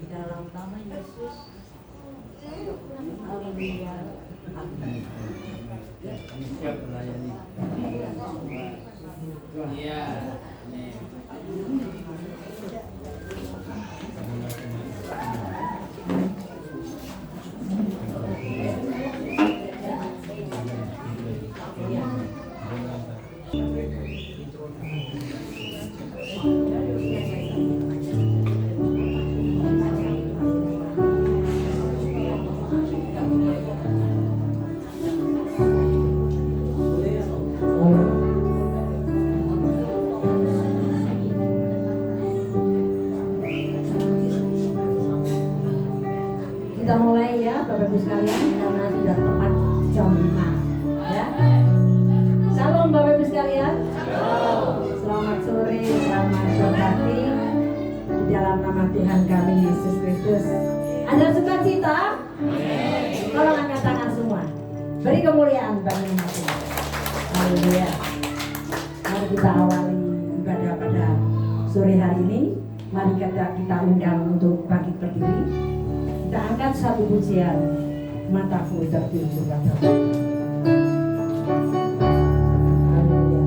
Dalam nama Yesus, haleluya. Siap melayani. Iya. Kita mulai ya Bapak Ibu sekalian, karena sudah tepat jam 5 ya. Salam Bapak Ibu sekalian. Selamat sore, selamat berkati di dalam nama Tuhan kami Yesus Kristus. Ada sukacita? Tolong angkat tangan semua. Beri kemuliaan bagi nama Tuhan. Haleluya. Mari kita awali ibadah pada sore hari ini. Mari kita undang untuk bangkit berdiri. Kita angkat satu pujian, mataku tertuju pada Haleluya.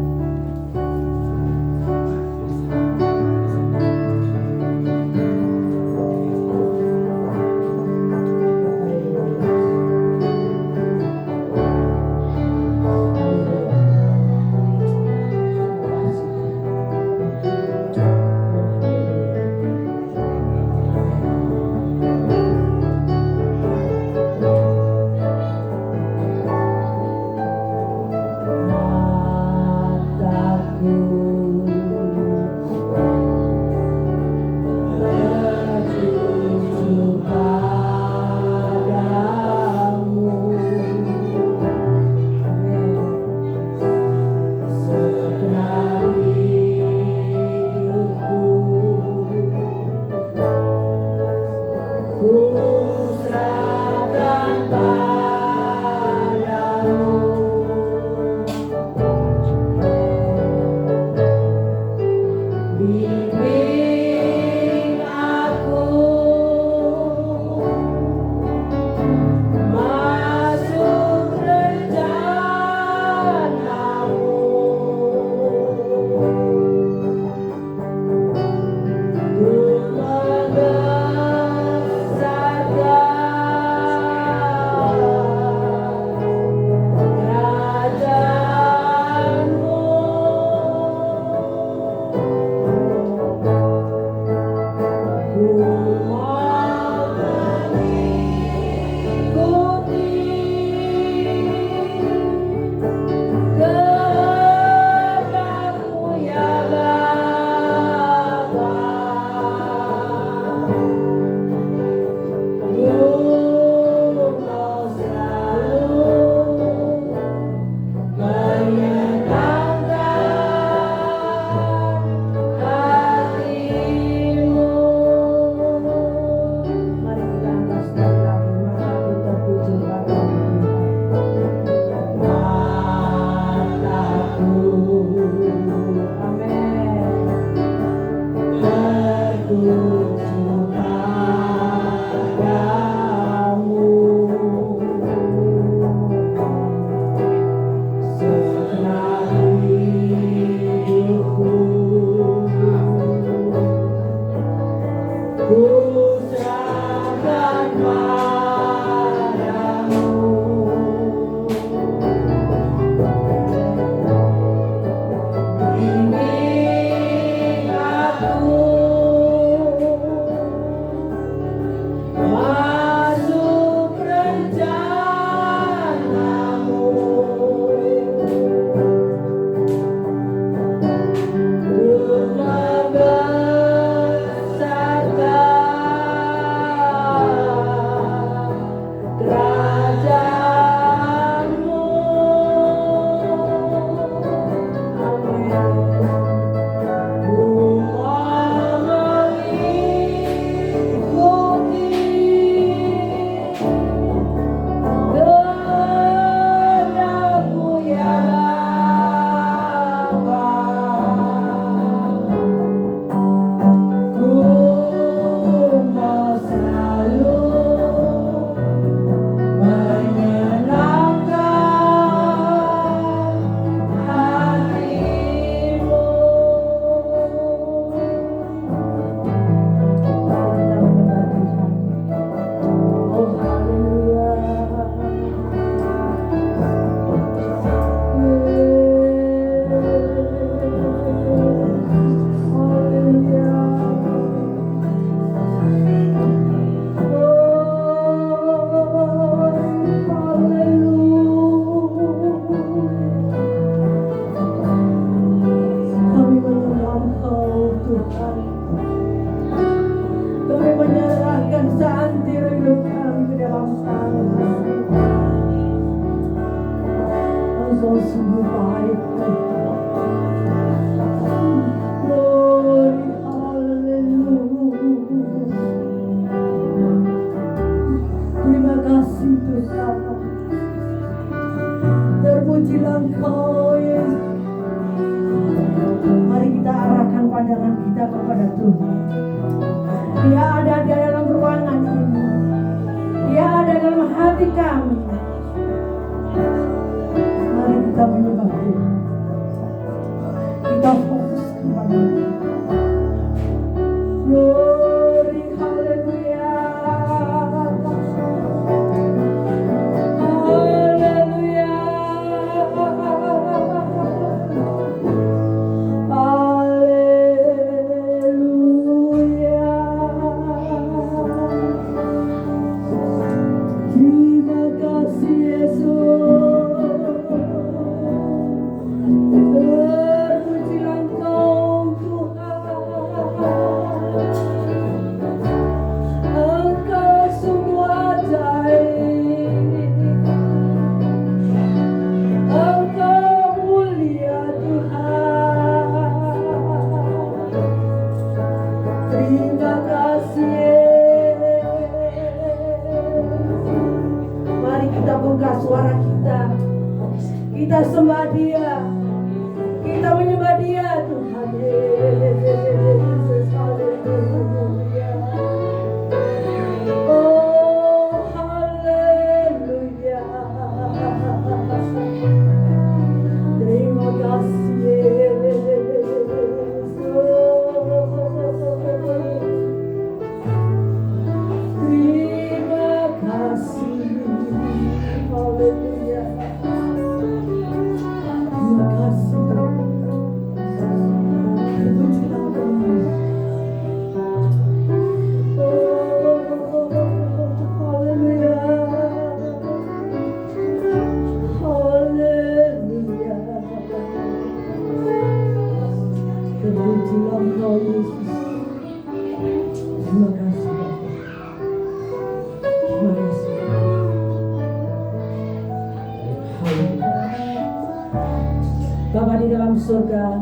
Engkau sungguh baik. Glory, haleluya. Terima kasih Tuhan. Terpujilah Engkau Yesus. Mari kita arahkan pandangan kita kepada Tuhan. Dia ada di dalam ruangan ini. Dia ada dalam hati kami. Mari kita menyembah Dia. Kita fokus kepada Dia. Glory, haleluya. Haleluya. Haleluya. Terima kasih Yesus. Terpujilah Engkau Tuhan. Engkau sungguh ajaib. Engkau mulia Tuhan. Terima kasih Yesus. Mari kita buka suara kita. Kita sembah Dia. Kita menyembah Dia Tuhan Yesus. Haleluya. Oh haleluya. Terima kasih Yesus. Terima kasih. Haleluya. Terima kasih. Terpujilah Engkau. Haleluya. Haleluya. Terpujilah Engkau Yesus. Terima kasih Bapa. Terima kasih. Haleluya. Bapa di dalam surga,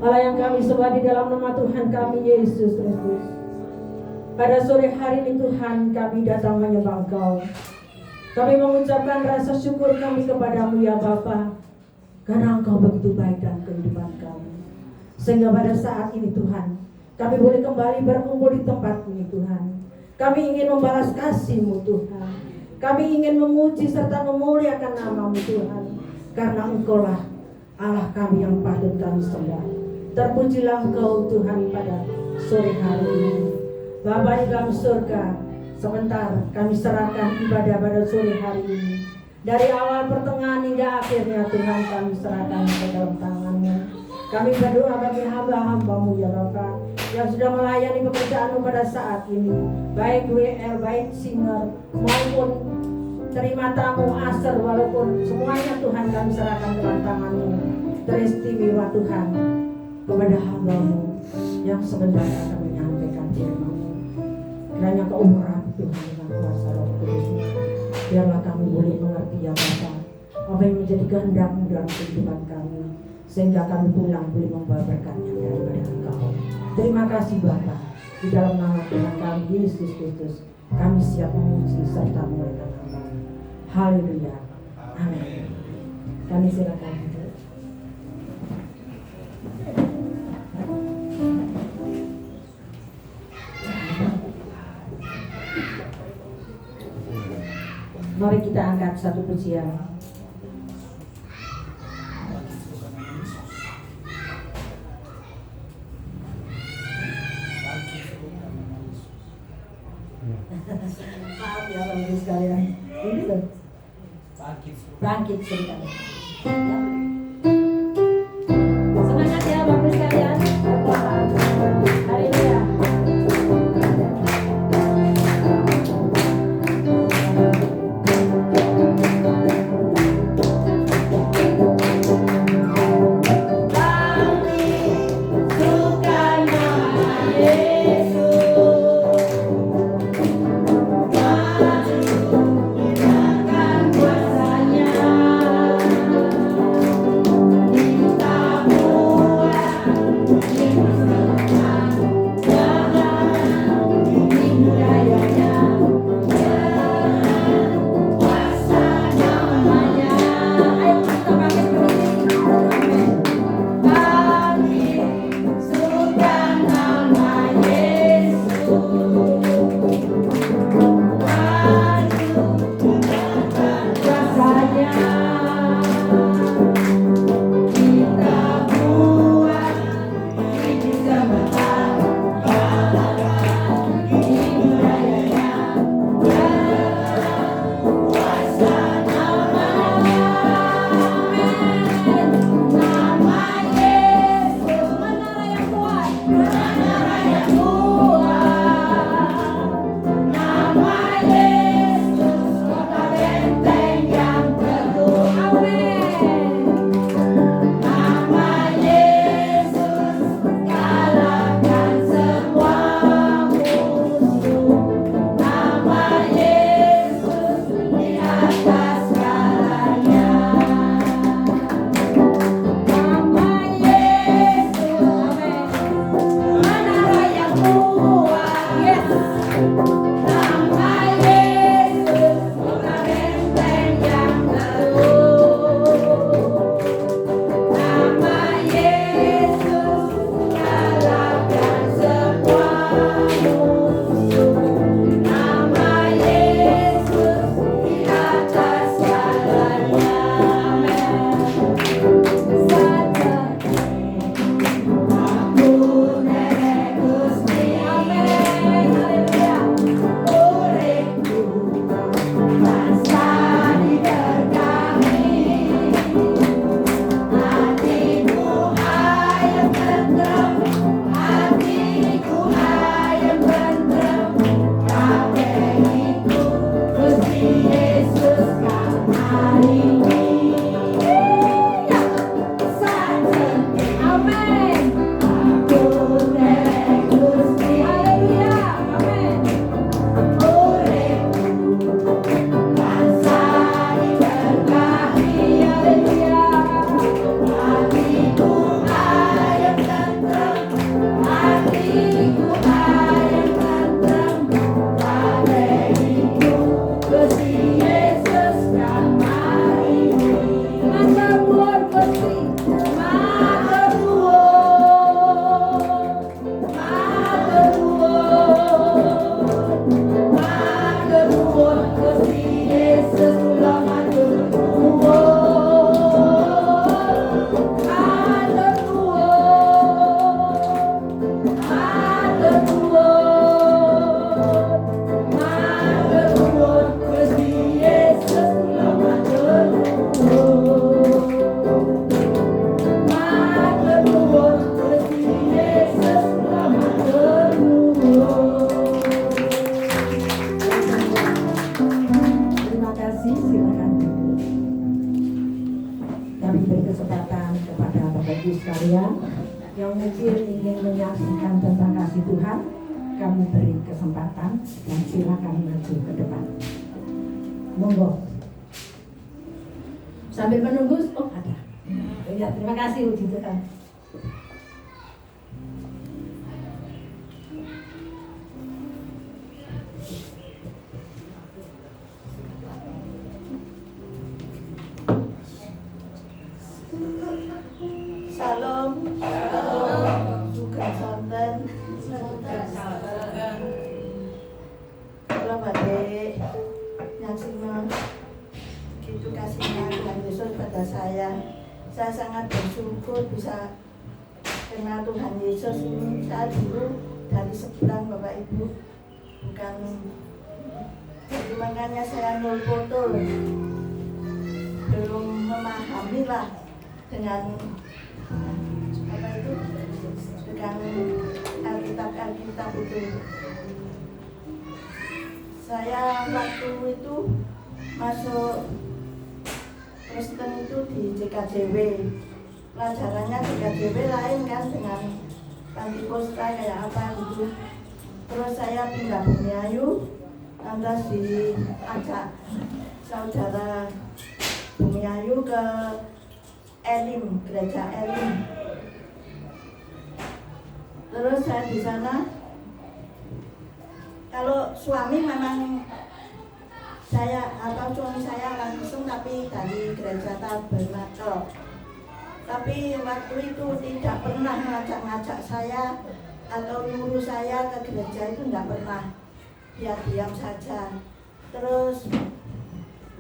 Allah yang kami sembah di dalam nama Tuhan kami Yesus Kristus. Pada sore hari ini Tuhan kami datang menyembah Engkau. Kami mengucapkan rasa syukur kami kepadamu ya Bapa, karena Engkau begitu baik dalam kehidupan kami. Sehingga pada saat ini Tuhan, kami boleh kembali berkumpul di tempat ini Tuhan. Kami ingin membalas kasih-Mu Tuhan. Kami ingin memuji serta memuliakan nama-Mu Tuhan. Karena Engkau-lah Allah kami yang patut kami sembah. Terpujilah Engkau Tuhan pada sore hari ini. Bapa di dalam surga, sebentar kami serahkan ibadah pada sore hari ini. Dari awal pertengahan hingga akhirnya Tuhan kami serahkan ke dalam tangan-Mu. Kami berdoa bagi hamba-hamba-Mu ya Bapa, yang sudah melayani pekerjaan-Mu pada saat ini, baik WL, baik singer maupun terima tamu aser, walaupun semuanya Tuhan kami serahkan ke dalam tangan-Mu. Teristimewa Tuhan kepada hamba-Mu yang sebentar akan menyampaikan firman-Mu. Kiranya Kau urapi Tuhan dengan kuasa Roh Kudus. Biarlah kami boleh mengerti ya Bapa, apa yang menjadi kehendak-Mu dalam kehidupan kami, sehingga kami pulang boleh membawa berkat-Nya daripada Engkau. Terima kasih Bapa. Di dalam nama Tuhan kami Yesus Kristus, kami siap memuji serta memuliakan nama-Mu. Haleluya. Amin. Kami silakan. Mari kita angkat satu pujian. Maaf ya Bapak sekalian. Ini loh. Bangkit ceritanya. Ya. Semangat ya Bapak sekalian. Haleluya. Kuasanya sekalian yang mungkin ingin menyaksikan tentang kasih Tuhan, kami beri kesempatan dan silakan maju ke depan. Monggo. Sambil menunggu, oh ada. Ya, terima kasih puji Tuhan. Salam. Sugeng sonten. Kula badhe nyaksina gitu kasihnya Tuhan Yesus pada saya. Saya sangat bersyukur bisa kenal Tuhan Yesus ini. Saya dulu dari seberang Bapak Ibu, bukan, jadi makanya saya nol foto, belum memahami lah dengan apa itu, dengan Alkitab itu. Saya waktu itu masuk Kristen itu di JKJW. Pelajarannya JKJW lain kan dengan Pantiposta kayak apa gitu. Terus saya pindah Bumiayu, lantas diajak saudara Bumiayu ke Elim, gereja Elim. Terus saya di sana, kalau suami memang saya atau suami saya langsung, tapi dari gereja Tabernakel. Tapi waktu itu tidak pernah ngajak saya atau nyuruh saya ke gereja, itu tidak pernah. Dia diam saja. Terus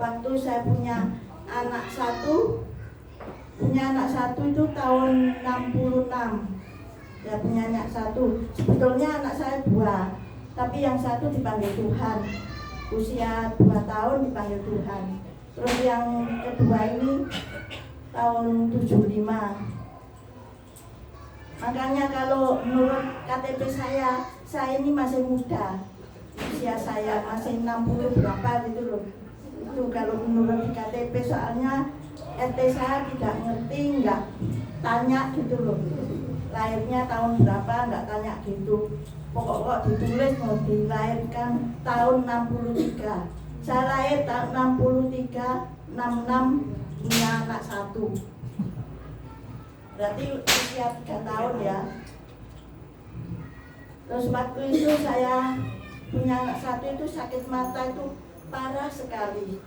waktu saya punya anak satu itu tahun 66. Ya punya anak satu. Sebetulnya anak saya 2, tapi yang satu dipanggil Tuhan. Usia 2 tahun dipanggil Tuhan. Terus yang kedua ini tahun 75. Makanya kalau menurut KTP saya ini masih muda. Usia saya masih 60 berapa gitu loh. Itu kalau menurut KTP, soalnya RT saya tidak ngerti, nggak tanya gitu loh. Lahirnya tahun berapa nggak tanya gitu. Pokok ditulis mau dilahirkan tahun 63. Saya lahir tahun 63, 66 punya anak 1. Berarti usia 3 tahun ya. Terus waktu itu saya punya anak 1 itu sakit mata itu parah sekali,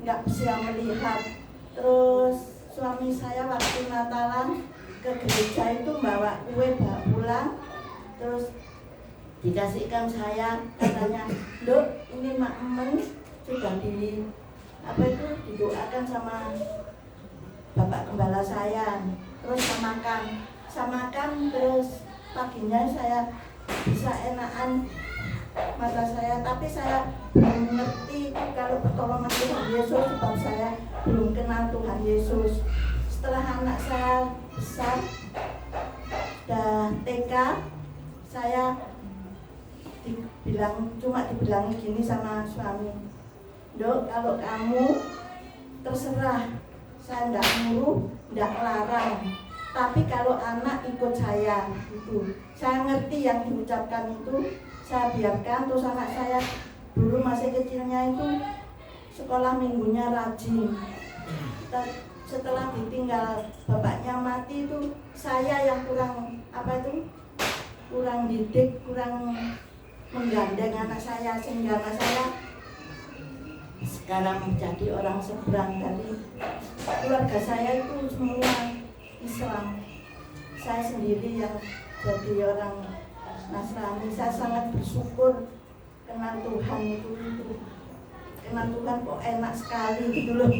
nggak bisa melihat. Terus suami saya waktu Natalan ke gereja itu bawa kue pulang, terus dikasihkan saya, katanya, "Dok, ini Mak Emen sudah didoakan sama Bapak Gembala saya." Terus samakan, terus paginya saya bisa enakan mata saya, tapi saya belum mengerti kalau pertolongan Tuhan Yesus, sebab saya belum kenal Tuhan Yesus. Setelah anak saya besar, dan TK, saya cuma dibilang gini sama suami, "Dok, kalau kamu terserah, saya enggak nyuruh, enggak larang, tapi kalau anak ikut saya." Itu saya ngerti yang diucapkan itu, saya biarkan. Terus anak saya dulu masih kecilnya itu sekolah minggunya rajin. Setelah ditinggal bapaknya mati itu, saya yang kurang didik, kurang menggandeng anak saya, sehingga anak saya sekarang menjadi orang seberang. Dari keluarga saya itu semua Islam, saya sendiri yang jadi orang Nasrani. Saya sangat bersyukur kenal Tuhan itu. Kenal Tuhan kok enak sekali gitu loh.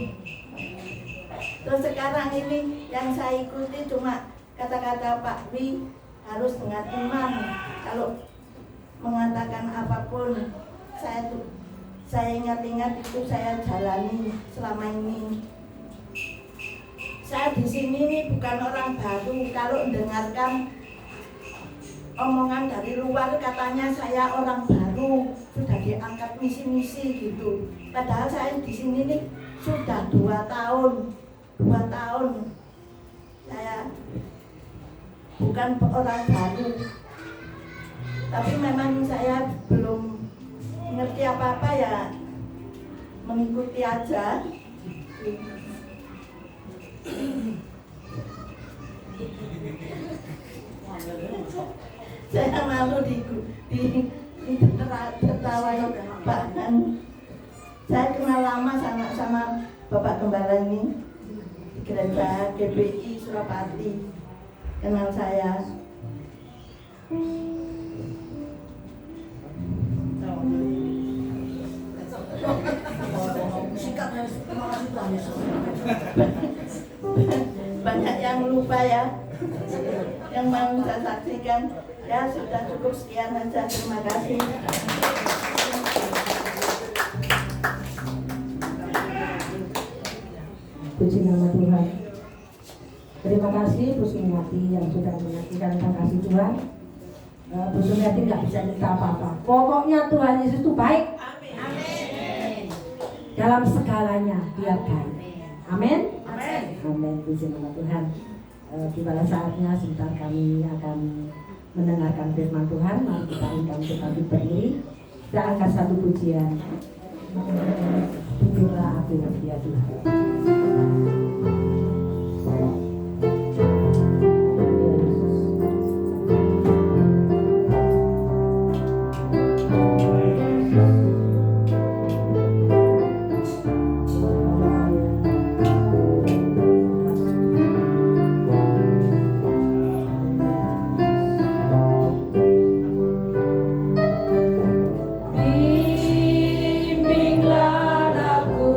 Terus sekarang ini yang saya ikuti cuma kata-kata Pak Wi, harus dengan iman. Kalau mengatakan apapun, saya ingat-ingat itu, saya jalani selama ini. Saya di sini ini bukan orang baru. Kalau mendengarkan omongan dari luar katanya saya orang baru, sudah diangkat misi-misi gitu. Padahal saya di sini nih sudah 2 tahun. 2 tahun saya bukan orang baru. Tapi memang saya belum ngerti apa-apa ya, mengikuti aja. Saya malu tertawai bahkan saya kenal lama sama Bapak Gembala ini di gereja GBI Surapati, kenal saya. Banyak yang lupa ya, yang mau saya saksikan. Ya sudah cukup sekian aja, terima kasih. Puji nama Tuhan. Terima kasih Bu Sumiati yang sudah menyaksikan kasih Tuhan. Bu Sumiati nggak bisa cerita apa-apa. Pokoknya Tuhan Yesus itu baik. Amin. Dalam segalanya Dia baik. Amin. Amin. Puji nama Tuhan. Tibalah saatnya sebentar kami akan mendengarkan firman Tuhan. Mari kita undang kita berdiri. Kita angkat satu pujian. Tunduklah aku ya Tuhan. Bimbinglah aku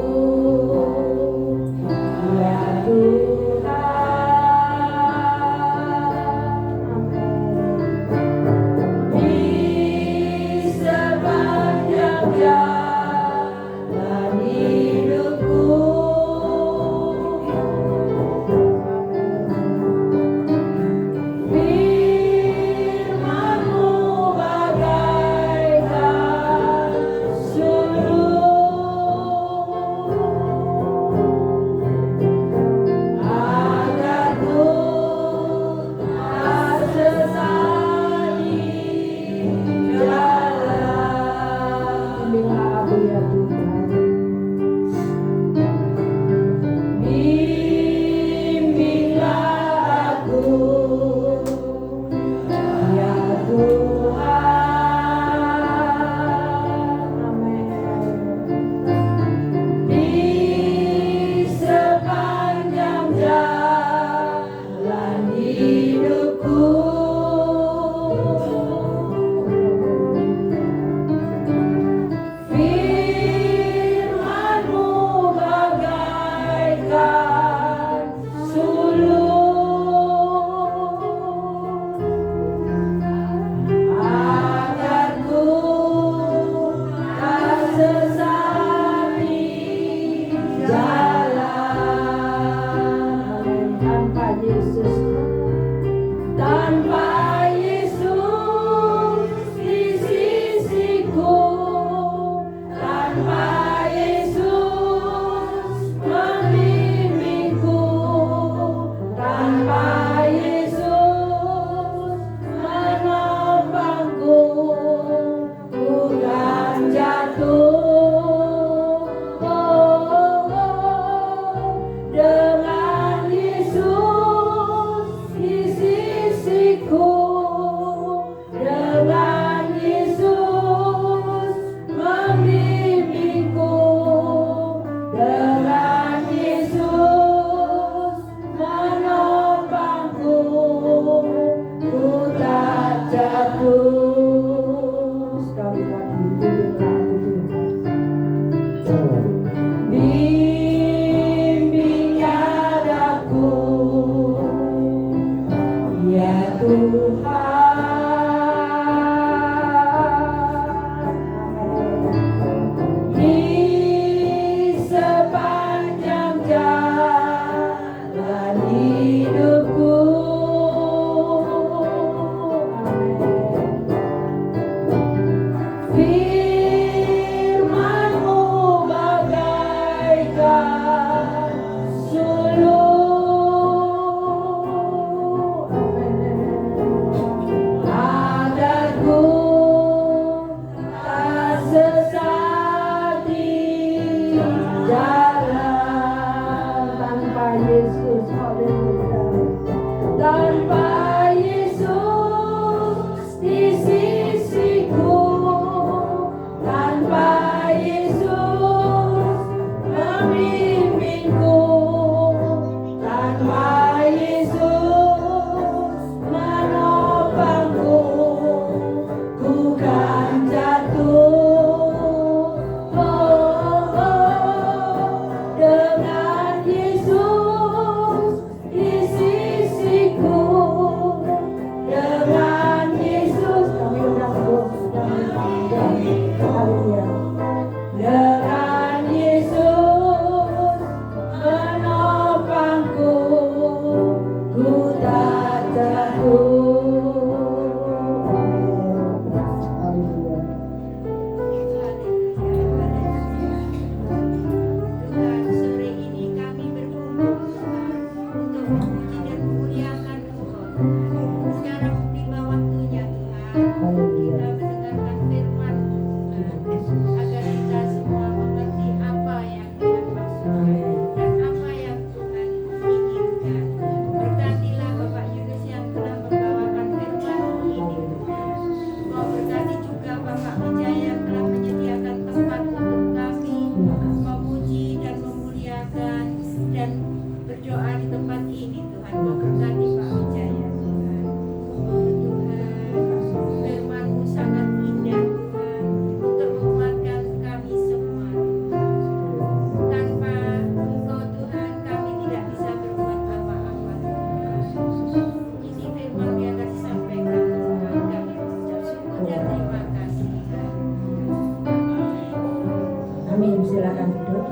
silakan duduk.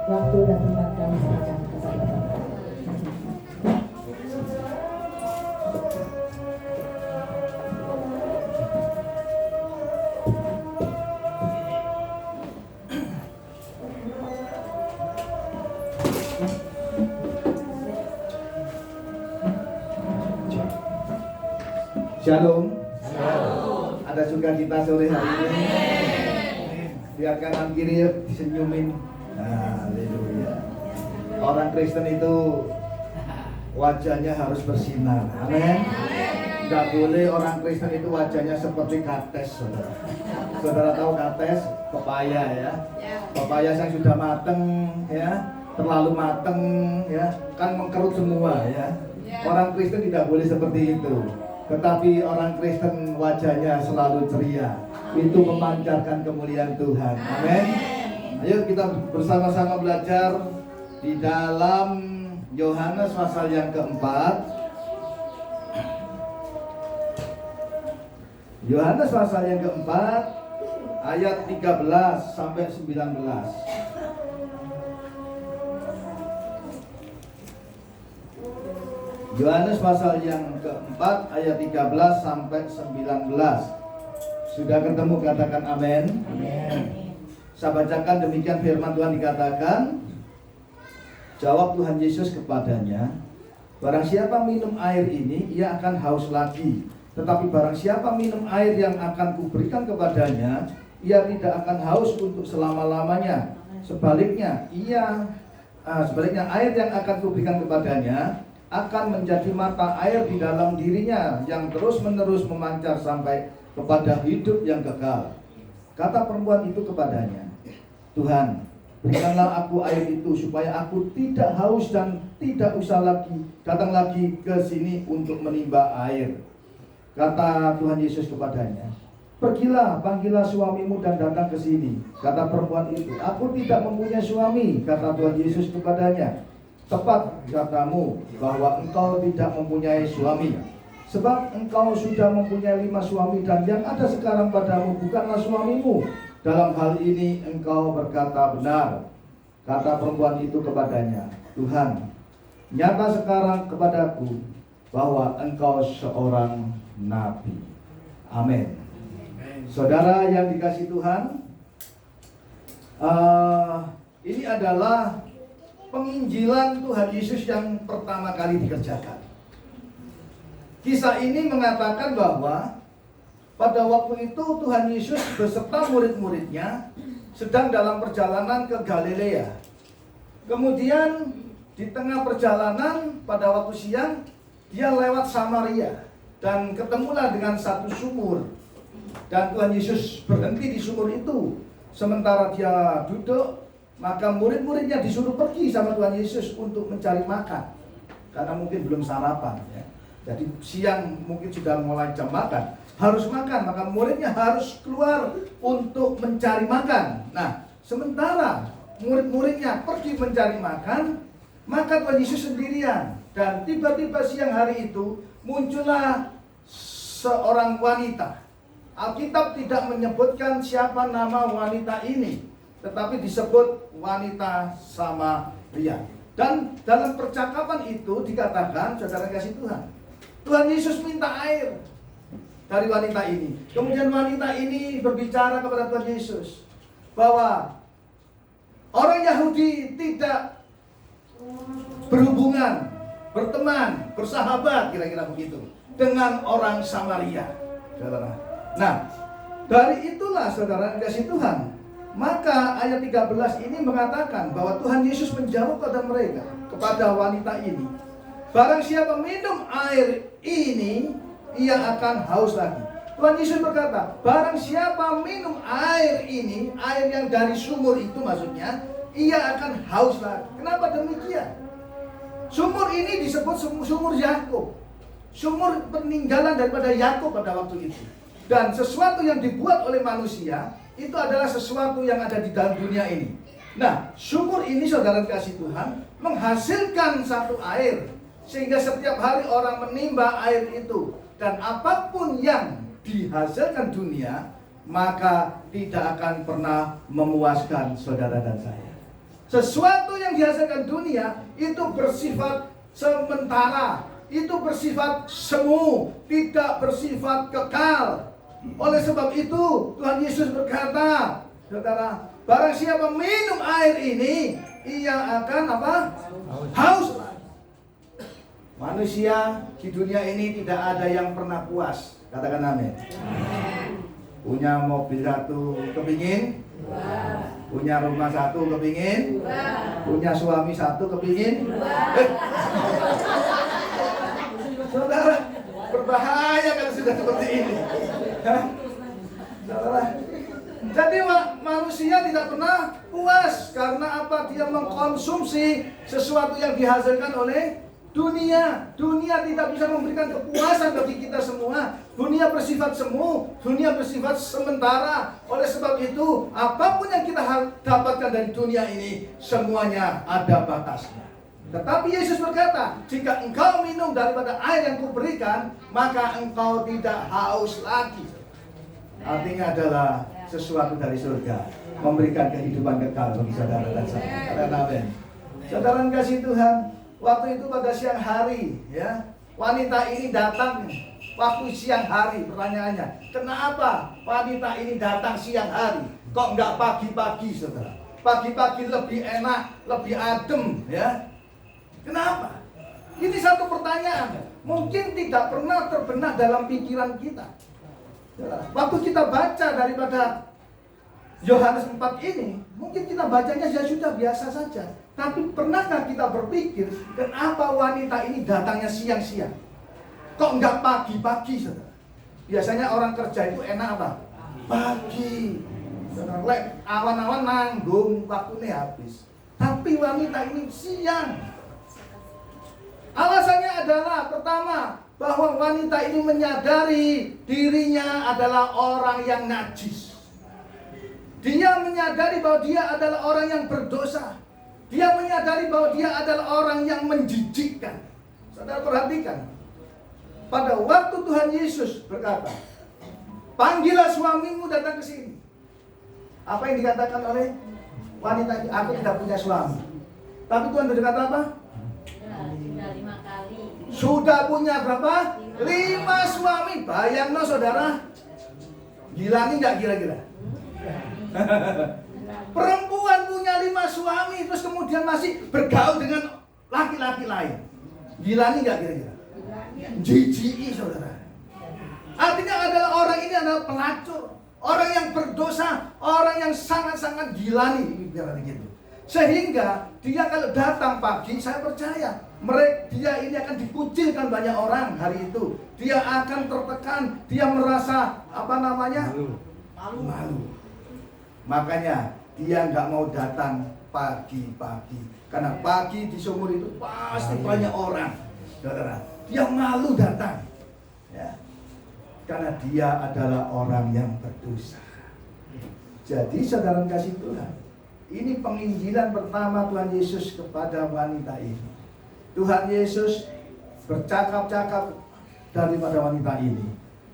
Waktu dan tempat kami serahkan kepada Bapak. Shalom. Ada sukacita sore hari ini. Biar kanan kiri disenyumin. Haleluya. Orang Kristen itu wajahnya harus bersinar. Amin. Tidak boleh orang Kristen itu wajahnya seperti kates, saudara. Saudara tahu kates? Pepaya ya. Pepaya yang sudah mateng ya, terlalu mateng ya, kan mengkerut semua ya. Orang Kristen tidak boleh seperti itu. Tetapi orang Kristen wajahnya selalu ceria. Itu memancarkan kemuliaan Tuhan. Amin. Ayo kita bersama-sama belajar di dalam Yohanes pasal yang keempat. Yohanes pasal yang keempat ayat 13 sampai 19. Yohanes pasal yang keempat ayat 13 sampai 19. Sudah ketemu, katakan amin. Saya bacakan demikian firman Tuhan dikatakan. Jawab Tuhan Yesus kepadanya, barang siapa minum air ini, ia akan haus lagi. Tetapi barang siapa minum air yang akan kuberikan kepadanya, ia tidak akan haus untuk selama-lamanya. Sebaliknya air yang akan kuberikan kepadanya akan menjadi mata air di dalam dirinya yang terus-menerus memancar sampai kepada hidup yang kekal. Kata perempuan itu kepadanya, Tuhan, berikanlah aku air itu supaya aku tidak haus dan tidak usah datang lagi ke sini untuk menimba air. Kata Tuhan Yesus kepadanya, pergilah, panggillah suamimu dan datang ke sini. Kata perempuan itu, aku tidak mempunyai suami. Kata Tuhan Yesus kepadanya, tepat katamu bahwa engkau tidak mempunyai suami. Sebab engkau sudah mempunyai 5 suami dan yang ada sekarang padamu bukanlah suamimu. Dalam hal ini engkau berkata benar. Kata perempuan itu kepadanya, Tuhan, nyata sekarang kepadaku bahwa engkau seorang nabi. Amin. Saudara yang dikasihi Tuhan, ini adalah penginjilan Tuhan Yesus yang pertama kali dikerjakan. Kisah ini mengatakan bahwa pada waktu itu Tuhan Yesus beserta murid-muridnya sedang dalam perjalanan ke Galilea. Kemudian di tengah perjalanan pada waktu siang dia lewat Samaria dan ketemulah dengan satu sumur. Dan Tuhan Yesus berhenti di sumur itu. Sementara dia duduk, maka murid-muridnya disuruh pergi sama Tuhan Yesus untuk mencari makan. Karena mungkin belum sarapan ya. Jadi siang mungkin sudah mulai jam makan, harus makan, maka muridnya harus keluar untuk mencari makan. Nah, sementara murid-muridnya pergi mencari makan, maka Tuhan Yesus sendirian. Dan tiba-tiba siang hari itu muncullah seorang wanita. Alkitab tidak menyebutkan siapa nama wanita ini, tetapi disebut wanita Samaria. Dan dalam percakapan itu dikatakan, saudara kasih Tuhan, Tuhan Yesus minta air dari wanita ini. Kemudian wanita ini berbicara kepada Tuhan Yesus bahwa orang Yahudi tidak berhubungan, berteman, bersahabat, kira-kira begitu, dengan orang Samaria. Saudara. Nah, dari itulah saudara kasih Tuhan, maka ayat 13 ini mengatakan bahwa Tuhan Yesus menjawab kepada mereka, kepada wanita ini, barang siapa minum air ini, ia akan haus lagi. Tuhan Yesus berkata, barang siapa minum air ini, air yang dari sumur itu maksudnya, ia akan haus lagi. Kenapa demikian? Sumur ini disebut sumur Yakub, sumur peninggalan daripada Yakub pada waktu itu. Dan sesuatu yang dibuat oleh manusia, itu adalah sesuatu yang ada di dalam dunia ini. Nah, sumur ini saudara kasih Tuhan menghasilkan satu air, sehingga setiap hari orang menimba air itu. Dan apapun yang dihasilkan dunia, maka tidak akan pernah memuaskan saudara dan saya. Sesuatu yang dihasilkan dunia itu bersifat sementara, itu bersifat semu, tidak bersifat kekal. Oleh sebab itu Tuhan Yesus berkata, saudara, barang siapa minum air ini, ia akan apa? Haus. Manusia di dunia ini tidak ada yang pernah puas. Katakan amin. Punya mobil satu kepingin, punya rumah satu kepingin, punya suami satu kepingin. Saudara, berbahaya kalau sudah seperti ini. Saudara, jadi manusia tidak pernah puas. Karena apa? Dia mengkonsumsi sesuatu yang dihasilkan oleh dunia. Dunia tidak bisa memberikan kepuasan bagi kita semua. Dunia bersifat semu, dunia bersifat sementara. Oleh sebab itu, apapun yang kita dapatkan dari dunia ini, semuanya ada batasnya. Tetapi Yesus berkata, jika engkau minum daripada air yang kuberikan, maka engkau tidak haus lagi. Artinya adalah sesuatu dari surga, memberikan kehidupan kekal bagi saudara dan saya. Amin. Saudara kasih Tuhan, waktu itu pada siang hari, ya, wanita ini datang waktu siang hari. Pertanyaannya, kenapa wanita ini datang siang hari? Kok enggak pagi-pagi, saudara? Pagi-pagi lebih enak, lebih adem, ya. Kenapa? Ini satu pertanyaan. Mungkin tidak pernah terbenak dalam pikiran kita. Waktu kita baca daripada Yohanes 4 ini, mungkin kita bacanya ya sudah biasa saja. Tapi pernahkah kita berpikir, kenapa wanita ini datangnya siang-siang? Kok enggak pagi-pagi, saudara? Biasanya orang kerja itu enak apa? Pagi. Saudara, awan-awan nanggung, waktunya habis. Tapi wanita ini siang. Alasannya adalah, pertama, bahwa wanita ini menyadari dirinya adalah orang yang najis. Dia menyadari bahwa dia adalah orang yang berdosa. Dia menyadari bahwa dia adalah orang yang menjijikkan. Saudara perhatikan, pada waktu Tuhan Yesus berkata, panggillah suamimu datang ke sini. Apa yang dikatakan oleh wanita ini? Aku tidak punya suami. Tapi Tuhan berkata apa? Sudah punya berapa? 5 suami. Bayangno saudara, gila nih gak kira-kira? Perempuan punya 5 suami, terus kemudian masih bergaul dengan laki-laki lain. Gila nih gak kira-kira? Jijiki saudara. Artinya adalah orang ini adalah pelacur, orang yang berdosa, orang yang sangat-sangat gila nih, biar gitu. Sehingga dia kalau datang pagi, saya percaya dia ini akan dikucilkan banyak orang hari itu. Dia akan tertekan, dia merasa malu. Makanya dia nggak mau datang pagi-pagi, karena pagi di sumur itu pasti banyak orang, saudara. Dia malu datang, ya, karena dia adalah orang yang berdosa. Jadi saudara kasih Tuhan, ini penginjilan pertama Tuhan Yesus kepada wanita ini. Tuhan Yesus bercakap-cakap daripada wanita ini.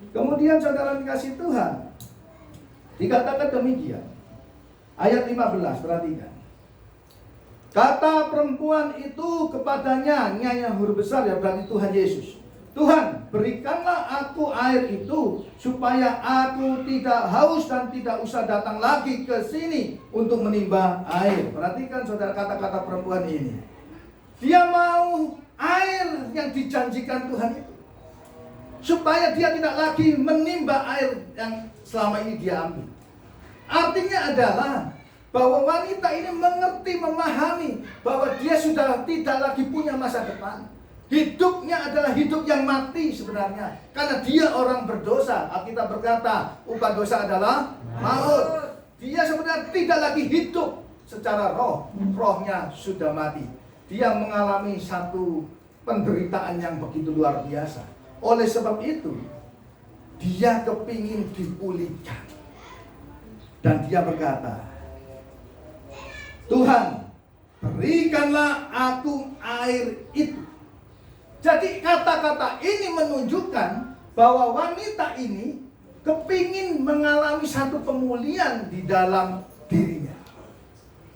Kemudian saudara dikasih Tuhan, dikatakan demikian. Ayat 15, perhatikan. Kata perempuan itu kepadanya, nyanyi huruf besar ya, berarti Tuhan Yesus. Tuhan, berikanlah aku air itu supaya aku tidak haus dan tidak usah datang lagi ke sini untuk menimba air. Perhatikan saudara kata-kata perempuan ini. Dia mau air yang dijanjikan Tuhan itu, supaya dia tidak lagi menimba air yang selama ini dia ambil. Artinya adalah bahwa wanita ini mengerti, memahami bahwa dia sudah tidak lagi punya masa depan. Hidupnya adalah hidup yang mati sebenarnya, karena dia orang berdosa. Alkitab berkata, upah dosa adalah maut. Dia sebenarnya tidak lagi hidup secara roh, rohnya sudah mati. Dia mengalami satu penderitaan yang begitu luar biasa. Oleh sebab itu, dia kepingin dipulihkan. Dan dia berkata, Tuhan, berikanlah aku air itu. Jadi kata-kata ini menunjukkan bahwa wanita ini kepingin mengalami satu pemulihan di dalam dirinya.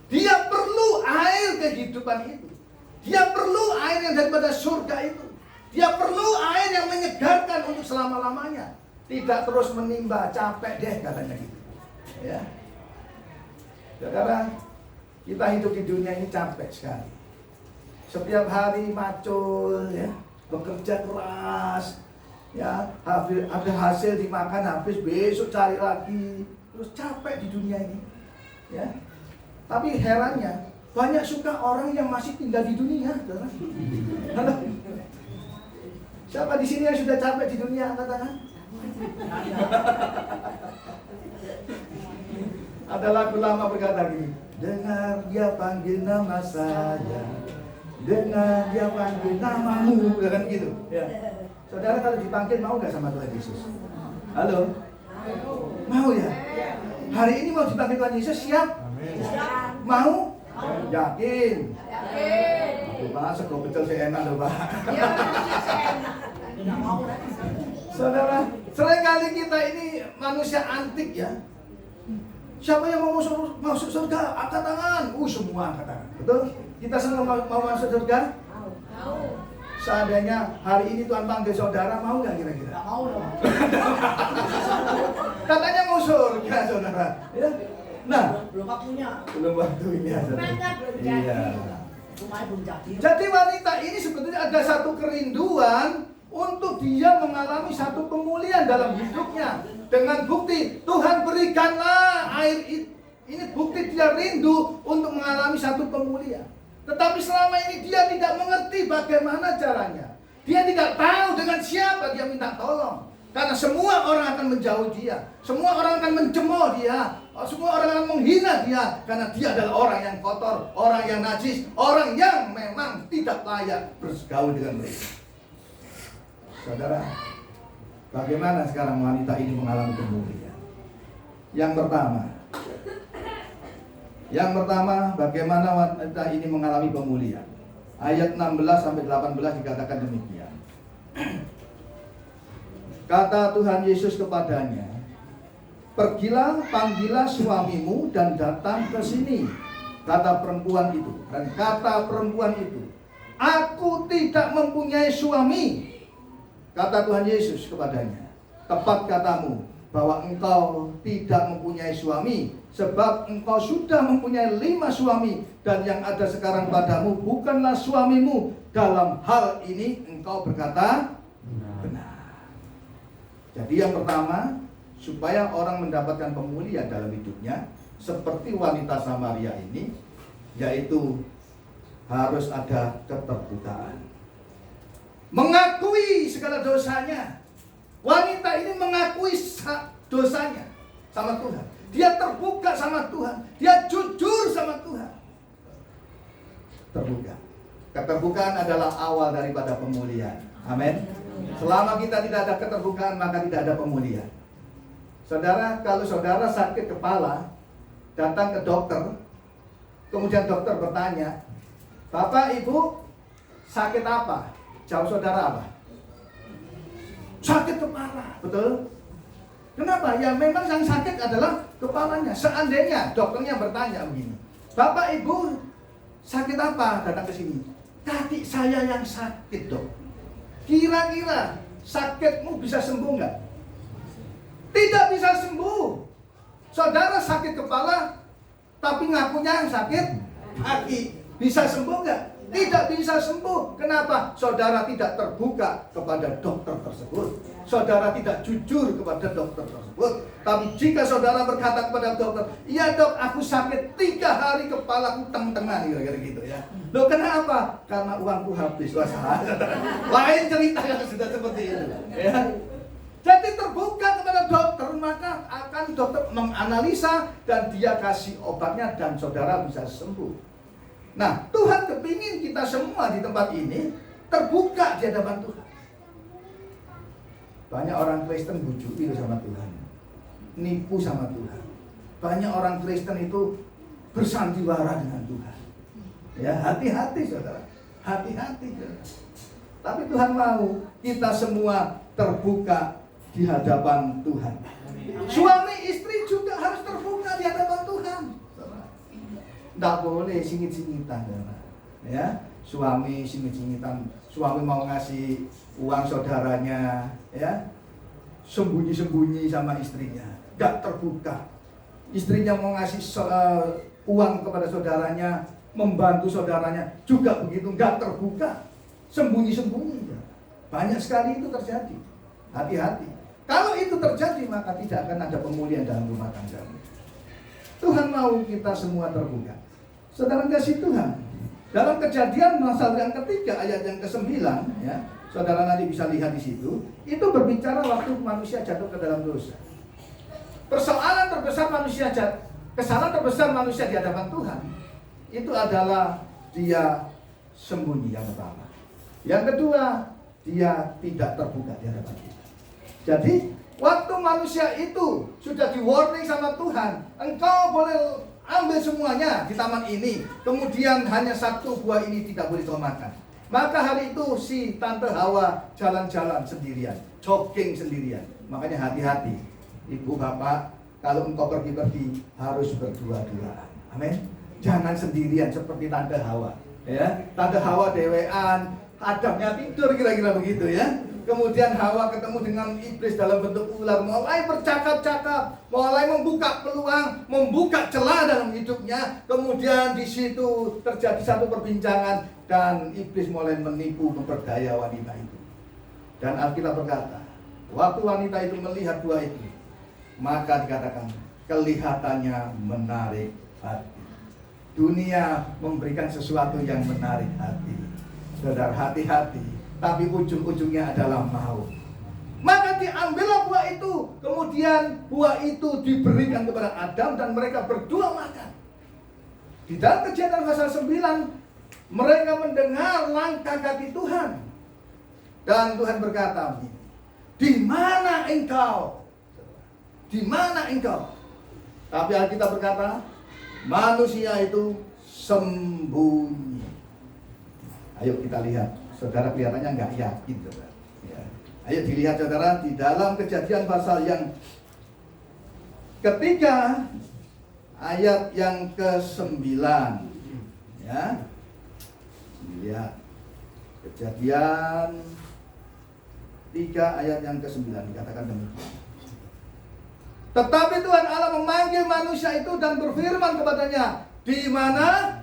Dia perlu air kehidupan itu. Dia perlu air yang daripada surga itu. Dia perlu air yang menyegarkan untuk selama-lamanya. Tidak terus menimba, capek deh katanya gitu. Ya. Saudara, kita hidup di dunia ini capek sekali. Setiap hari macul, ya, bekerja keras, ya, ada hasil dimakan habis, besok cari lagi, terus capek di dunia ini. Ya. Tapi herannya, banyak suka orang yang masih tinggal di dunia. Halo? Siapa di sini yang sudah capek di dunia? Angkat tangan. Ada lagu lama berkata gini, dengar dia panggil nama saya, dengar dia panggil namamu, kan gitu. Ya. Saudara kalau dipanggil mau nggak sama Tuhan Yesus? Halo? Mau ya? Hari ini mau dipanggil Tuhan Yesus, siap? Mau? Yakin? Aduh Pak, sego pecel saya enak loh Pak. Saudara, seringkali kita ini manusia antik ya. Siapa yang mau masuk surga? Angkat tangan. Semua angkat tangan. Betul? Kita semua mau masuk surga? Mau. Seandainya hari ini Tuhan panggil saudara, mau nggak kira-kira? Mau dong. Katanya mau surga, saudara. Ya? Nah, belum waktunya. Iya. Jadi wanita ini sebetulnya ada satu kerinduan untuk dia mengalami satu pemulihan dalam hidupnya. Dengan bukti, Tuhan berikanlah air ini bukti dia rindu untuk mengalami satu pemulihan. Tetapi selama ini dia tidak mengerti bagaimana caranya. Dia tidak tahu dengan siapa dia minta tolong. Karena semua orang akan menjauh dia. Semua orang akan mencemooh dia. Semua orang akan menghina dia. Karena dia adalah orang yang kotor, orang yang najis, orang yang memang tidak layak bergaul dengan mereka. Saudara, bagaimana sekarang wanita ini mengalami pemulihan? Yang pertama, bagaimana wanita ini mengalami pemulihan? Ayat 16-18 dikatakan demikian. Kata Tuhan Yesus kepadanya, pergilah, panggillah suamimu dan datang ke sini. Kata perempuan itu, dan kata perempuan itu, aku tidak mempunyai suami. Kata Tuhan Yesus kepadanya, tepat katamu bahwa engkau tidak mempunyai suami, sebab engkau sudah mempunyai 5 suami, dan yang ada sekarang padamu bukanlah suamimu. Dalam hal ini engkau berkata benar. Jadi yang pertama, supaya orang mendapatkan pemulihan dalam hidupnya, seperti wanita Samaria ini, yaitu harus ada keterbukaan. Mengakui segala dosanya. Wanita ini mengakui dosanya sama Tuhan. Dia terbuka sama Tuhan. Dia jujur sama Tuhan. Terbuka. Keterbukaan adalah awal daripada pemulihan. Amin. Selama kita tidak ada keterbukaan, maka tidak ada pemulihan. Saudara, kalau saudara sakit kepala, datang ke dokter, kemudian dokter bertanya, Bapak, Ibu, sakit apa? Jawab saudara apa? Sakit kepala, betul? Kenapa? Ya memang yang sakit adalah kepalanya. Seandainya dokternya bertanya begini, Bapak, Ibu, sakit apa? Datang ke sini. Kaki saya yang sakit, Dok. Kira-kira sakitmu bisa sembuh nggak? Tidak bisa sembuh. Saudara sakit kepala, tapi ngakunya sakit kaki. Bisa sembuh nggak? Tidak bisa sembuh. Kenapa? Saudara tidak terbuka kepada dokter tersebut. Saudara tidak jujur kepada dokter tersebut. Tapi jika saudara berkata kepada dokter, iya dok, aku sakit 3 hari, kepalaku teng-tengan, kira-kira gitu ya. Loh kenapa? Karena uangku habis. Wah, lain cerita yang sudah seperti itu. Ya. Jadi terbuka kepada dokter, maka akan dokter menganalisa dan dia kasih obatnya dan saudara bisa sembuh. Nah, Tuhan kepingin kita semua di tempat ini terbuka di hadapan Tuhan. Banyak orang Kristen bujuki sama Tuhan, nipu sama Tuhan. Banyak orang Kristen itu bersandiwara dengan Tuhan. Ya, hati-hati saudara, hati-hati saudara. Tapi Tuhan mau kita semua terbuka di hadapan Tuhan. Suami istri juga harus terbuka di hadapan Tuhan. Tidak boleh singit-singitan, ya. Suami singit-singitan, suami mau ngasih uang saudaranya, ya, sembunyi-sembunyi sama istrinya, gak terbuka. Istrinya mau ngasih uang kepada saudaranya, membantu saudaranya, juga begitu, gak terbuka, sembunyi-sembunyi. Banyak sekali itu terjadi. Hati-hati. Kalau itu terjadi, maka tidak akan ada pemulihan dalam rumah tangga. Tuhan mau kita semua terbuka. Saudara kasih Tuhan, dalam Kejadian pasal yang ketiga ayat yang ke-9, ya, saudara nanti bisa lihat di situ, itu berbicara waktu manusia jatuh ke dalam dosa. Persoalan terbesar manusia kesalahan terbesar manusia di hadapan Tuhan itu adalah dia sembunyi, yang pertama. Yang kedua, dia tidak terbuka di hadapan kita. Jadi waktu manusia itu sudah di warning sama Tuhan, engkau boleh ambil semuanya di taman ini, kemudian hanya satu buah ini tidak boleh kau makan. Maka hari itu si Tante Hawa jalan-jalan sendirian, jogging sendirian. Makanya hati-hati, ibu bapak, kalau engkau pergi-pergi harus berdua-duaan. Amin. Jangan sendirian seperti Tante Hawa. Ya, Tante Hawa dewean, Adamnya tidur, kira-kira begitu ya. Kemudian Hawa ketemu dengan iblis dalam bentuk ular, mulai bercakap-cakap, mulai membuka peluang, membuka celah dalam hidupnya. Kemudian di situ terjadi satu perbincangan dan iblis mulai menipu, memperdaya wanita itu. Dan Alkitab berkata, waktu wanita itu melihat buah itu, maka dikatakan kelihatannya menarik hati. Dunia memberikan sesuatu yang menarik hati. Saudara, hati-hati. Tapi ujung-ujungnya adalah maut. Maka diambillah buah itu. Kemudian buah itu diberikan kepada Adam dan mereka berdua makan. Di dalam Kejadian pasal 9, mereka mendengar langkah kaki Tuhan. Dan Tuhan berkata, di mana engkau? Di mana engkau? Tapi Alkitab berkata, manusia itu sembunyi. Ayo kita lihat. Saudara kelihatannya nggak yakin, saudara. Ya. Ayo dilihat saudara di dalam Kejadian pasal yang ketiga ayat yang ke-9. Ya. Lihat. Kejadian 3 ayat yang ke-9 dikatakan demikian. Tetapi Tuhan Allah memanggil manusia itu dan berfirman kepadanya, di mana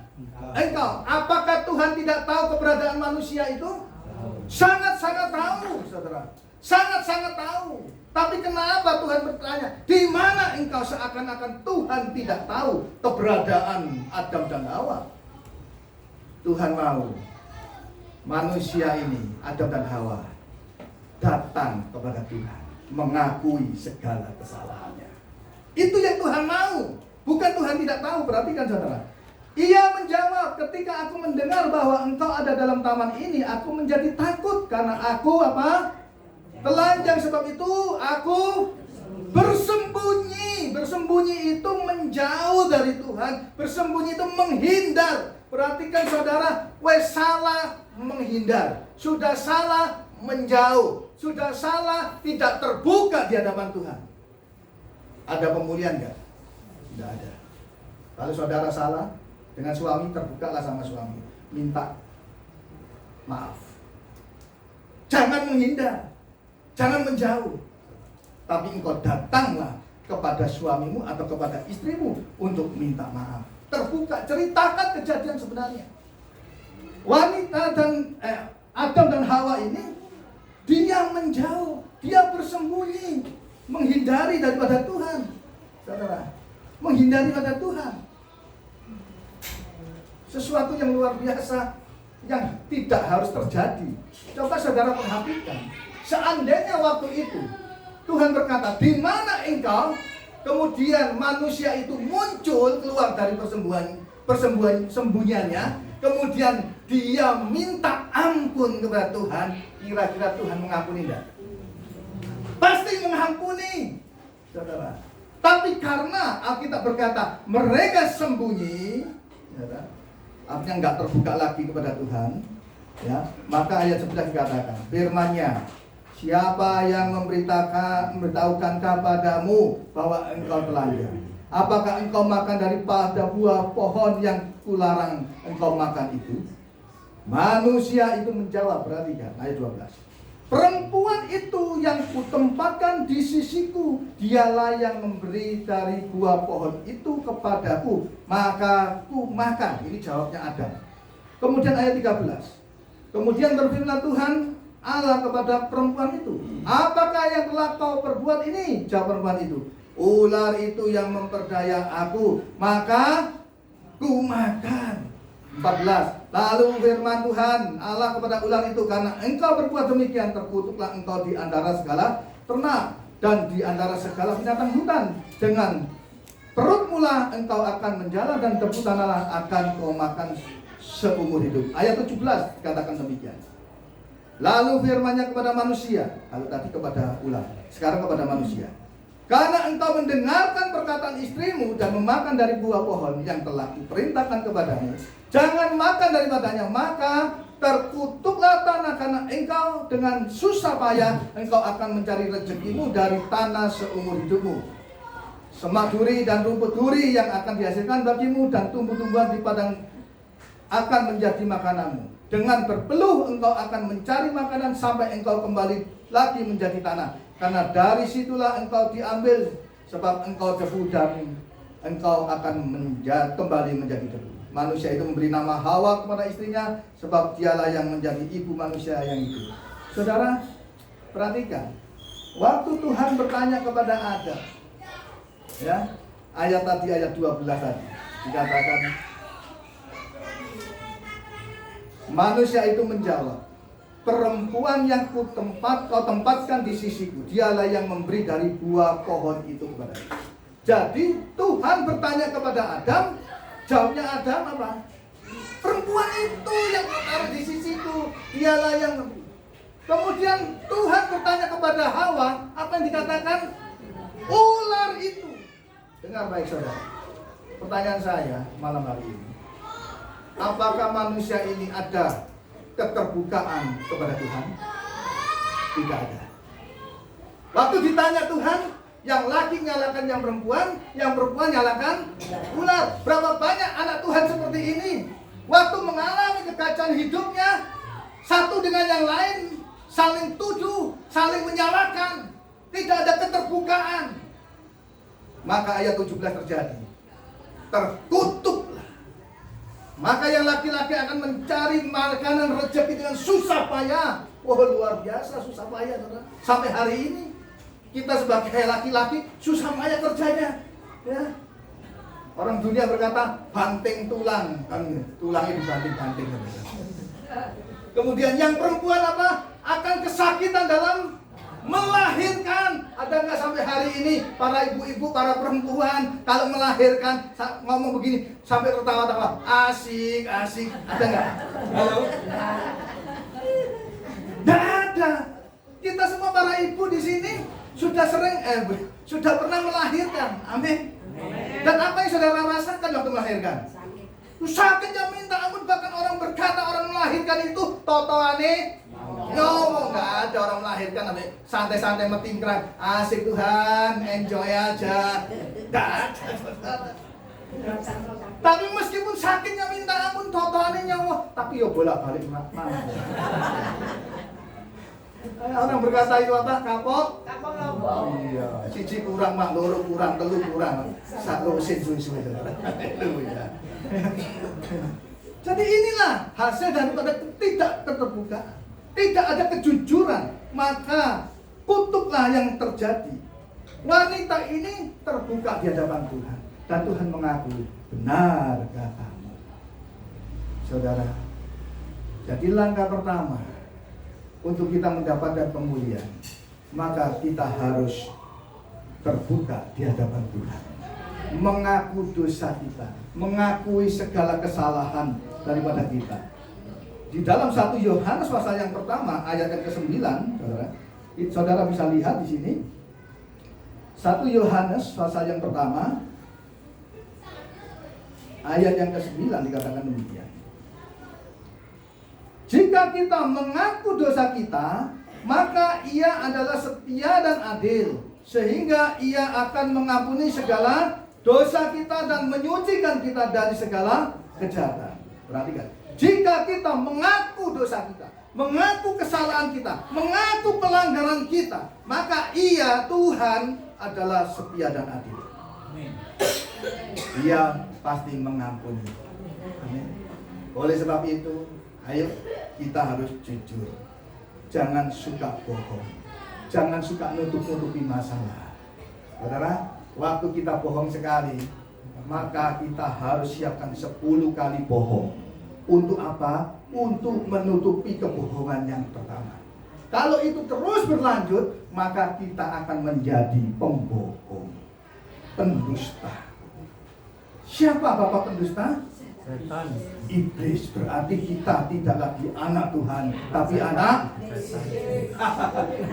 engkau? Apakah Tuhan tidak tahu keberadaan manusia itu? Sangat-sangat tahu, saudara. Sangat-sangat tahu. Tapi kenapa Tuhan bertanya, di mana engkau? Seakan-akan Tuhan tidak tahu keberadaan Adam dan Hawa. Tuhan mau manusia ini, Adam dan Hawa, datang kepada Tuhan, mengakui segala kesalahannya. Itu yang Tuhan mau. Bukan Tuhan tidak tahu. Perhatikan saudara. Ia menjawab, ketika aku mendengar bahwa engkau ada dalam taman ini, aku menjadi takut karena aku apa? Telanjang. Sebab itu aku bersembunyi. Bersembunyi itu menjauh dari Tuhan. Bersembunyi itu menghindar. Perhatikan saudara, salah menghindar. Sudah salah menjauh. Sudah salah tidak terbuka di hadapan Tuhan. Ada pemulihan enggak? Tidak ada. Kalau saudara salah dengan suami, terbukalah sama suami, minta maaf. Jangan menghindar, jangan menjauh, tapi engkau datanglah kepada suamimu atau kepada istrimu untuk minta maaf. Terbuka, ceritakan kejadian sebenarnya. Wanita dan Adam dan Hawa ini, dia menjauh, dia bersembunyi, menghindari daripada Tuhan. Saudara, menghindari pada Tuhan. Sesuatu yang luar biasa yang tidak harus terjadi. Coba saudara perhatikan. Seandainya waktu itu Tuhan berkata, di mana engkau? Kemudian manusia itu muncul keluar dari persembunyiannya. Kemudian dia minta ampun kepada Tuhan. Kira-kira Tuhan mengampuni tidak? Pasti mengampuni, saudara. Tapi karena Alkitab berkata mereka sembunyi, saudara, artinya nggak terbuka lagi kepada Tuhan, ya, maka ayat 11 dikatakan, firman-Nya, Siapa yang memberitahukan kepadamu bahwa engkau telanjang? Apakah engkau makan daripada buah pohon yang kularang engkau makan itu? Manusia itu menjawab, perhatikan ayat 12. Perempuan itu yang kutempatkan di sisiku, dialah yang memberi dari buah pohon itu kepadaku, maka ku makan. Ini jawabnya Adam. Kemudian ayat 13. Kemudian berfirman Tuhan Allah kepada perempuan itu, apakah yang telah kau perbuat ini? Jawab perempuan itu, ular itu yang memperdaya aku, maka ku makan. 14. Lalu firman Tuhan Allah kepada ular itu, karena engkau berbuat demikian, terkutuklah engkau di antara segala ternak dan di antara segala binatang hutan. Dengan perutmulah engkau akan menjala, dan debu tanahlah akan kau makan seumur hidup. Ayat 17 katakan demikian. Lalu firman-Nya kepada manusia, kalau tadi kepada ular, sekarang kepada manusia, karena engkau mendengarkan perkataan istrimu dan memakan dari buah pohon yang telah kuperintahkan kepadamu, jangan makan daripadanya, maka terkutuklah tanah karena engkau dengan susah payah engkau akan mencari rezekimu dari tanah seumur hidupmu. Semak duri dan rumput duri yang akan dihasilkan bagimu, dan tumbuh-tumbuhan di padang akan menjadi makananmu. Dengan berpeluh engkau akan mencari makanan sampai engkau kembali lagi menjadi tanah, karena dari situlah engkau diambil, sebab engkau debu dan engkau akan kembali menjadi debu. Manusia itu memberi nama Hawa kepada istrinya, sebab dialah yang menjadi ibu manusia yang itu. Saudara, perhatikan, waktu Tuhan bertanya kepada Adam, ya, ayat 12 tadi dikatakan, manusia itu menjawab, perempuan yang kau tempatkan di sisiku, dialah yang memberi dari buah pohon itu kepadaku. Jadi Tuhan bertanya kepada Adam, jawabnya Adam apa? Perempuan itu yang kau taruh di sisiku, dialah yang. Kemudian Tuhan bertanya kepada Hawa, apa yang dikatakan? Ular itu. Dengar baik saudara, pertanyaan saya malam hari ini, apakah manusia ini ada keterbukaan kepada Tuhan? Tidak ada. Waktu ditanya Tuhan, yang laki nyalakan yang perempuan nyalakan ular. Berapa banyak anak Tuhan seperti ini, waktu mengalami kekacauan hidupnya, satu dengan yang lain saling tuduh, saling menyalahkan, tidak ada keterbukaan. Maka ayat 17 terjadi, terkutuklah. Maka yang laki-laki akan mencari makanan rezeki dengan susah payah. Wah, luar biasa susah payah, saudara. Sampai hari ini kita sebagai laki-laki susah payah kerjanya, ya. Orang dunia berkata banting tulang, kan tulangnya dibanting-banting. Kemudian yang perempuan apa? Akan kesakitan dalam melahirkan. Ada nggak sampai hari ini para ibu-ibu, para perempuan kalau melahirkan ngomong begini sampai tertawa-tawa, asik. Ada nggak? Halo? Nggak ada. Kita semua para ibu di sini sudah sudah pernah melahirkan. Amin. Dan apa yang saudara rasakan waktu melahirkan? Sakitnya minta ampun. Bahkan orang berkata orang melahirkan itu totoane ngomong. Nggak ada orang melahirkan sampai santai-santai metingkrang, asik Tuhan, enjoy aja. Nggak ada. Tapi meskipun sakitnya minta ampun, totoane nyawa, tapi yo bolak-balik mana. Orang berkata itu apa? Kapok. Iya. Siji kurang mak, loro kurang, telu kurang. Satu mesin suwi-suwi. Haleluya. Jadi inilah hasil daripada tidak keterbukaan, tidak ada kejujuran, maka kutuklah yang terjadi. Wanita ini terbuka di hadapan Tuhan, dan Tuhan mengakui, benar katamu. Saudara, jadi langkah pertama untuk kita mendapatkan pemulihan, maka kita harus terbuka di hadapan Tuhan, mengaku dosa kita, mengakui segala kesalahan daripada kita. Di dalam 1 Yohanes pasal yang pertama ayat yang ke-9, saudara bisa lihat di sini. 1 Yohanes pasal yang pertama ayat yang ke-9 dikatakan demikian. Jika kita mengaku dosa kita, maka ia adalah setia dan adil, sehingga ia akan mengampuni segala dosa kita dan menyucikan kita dari segala kejahatan. Perhatikan, jika kita mengaku dosa kita, mengaku kesalahan kita, mengaku pelanggaran kita, maka ia, Tuhan, adalah setia dan adil. Dia pasti mengampuni. Amin. Oleh sebab itu, ayo kita harus jujur. Jangan suka bohong. Jangan suka nutup-nutupi masalah. Saudara, waktu kita bohong sekali, maka kita harus siapkan 10 kali bohong. Untuk apa? Untuk menutupi kebohongan yang pertama. Kalau itu terus berlanjut, maka kita akan menjadi pembohong, pendusta. Siapa bapak pendusta? Setan. Iblis. Berarti kita tidak lagi anak Tuhan, tapi anak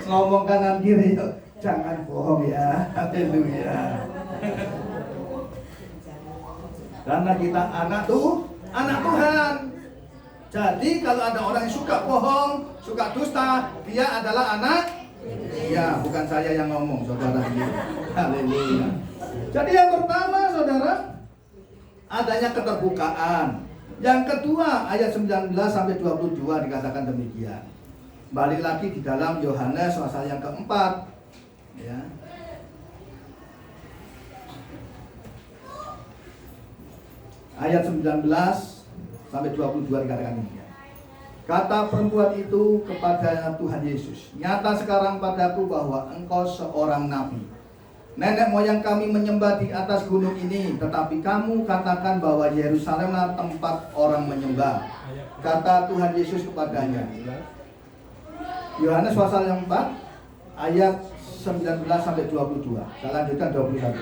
ngomong kanan kiri, jangan bohong ya. Haleluya. Karena kita anak Tuhan. Jadi kalau ada orang yang suka bohong, suka dusta, dia adalah anak. Ya, bukan saya yang ngomong, saudara. Haleluya. Jadi yang pertama, saudara, adanya keterbukaan. Yang kedua, ayat 19 sampai 22 dikatakan demikian. Balik lagi di dalam Yohanes pasal yang keempat, ya. Ayat 19 sampai 22 dikatakan demikian. Kata perempuan itu kepada Tuhan Yesus, nyata sekarang padaku bahwa engkau seorang nabi. Nenek moyang kami menyembah di atas gunung ini, tetapi kamu katakan bahwa Yerusalemlah tempat orang menyembah. Kata Tuhan Yesus kepadanya. Yohanes pasal yang 4 ayat 19 sampai 22. Saya lanjutkan 21.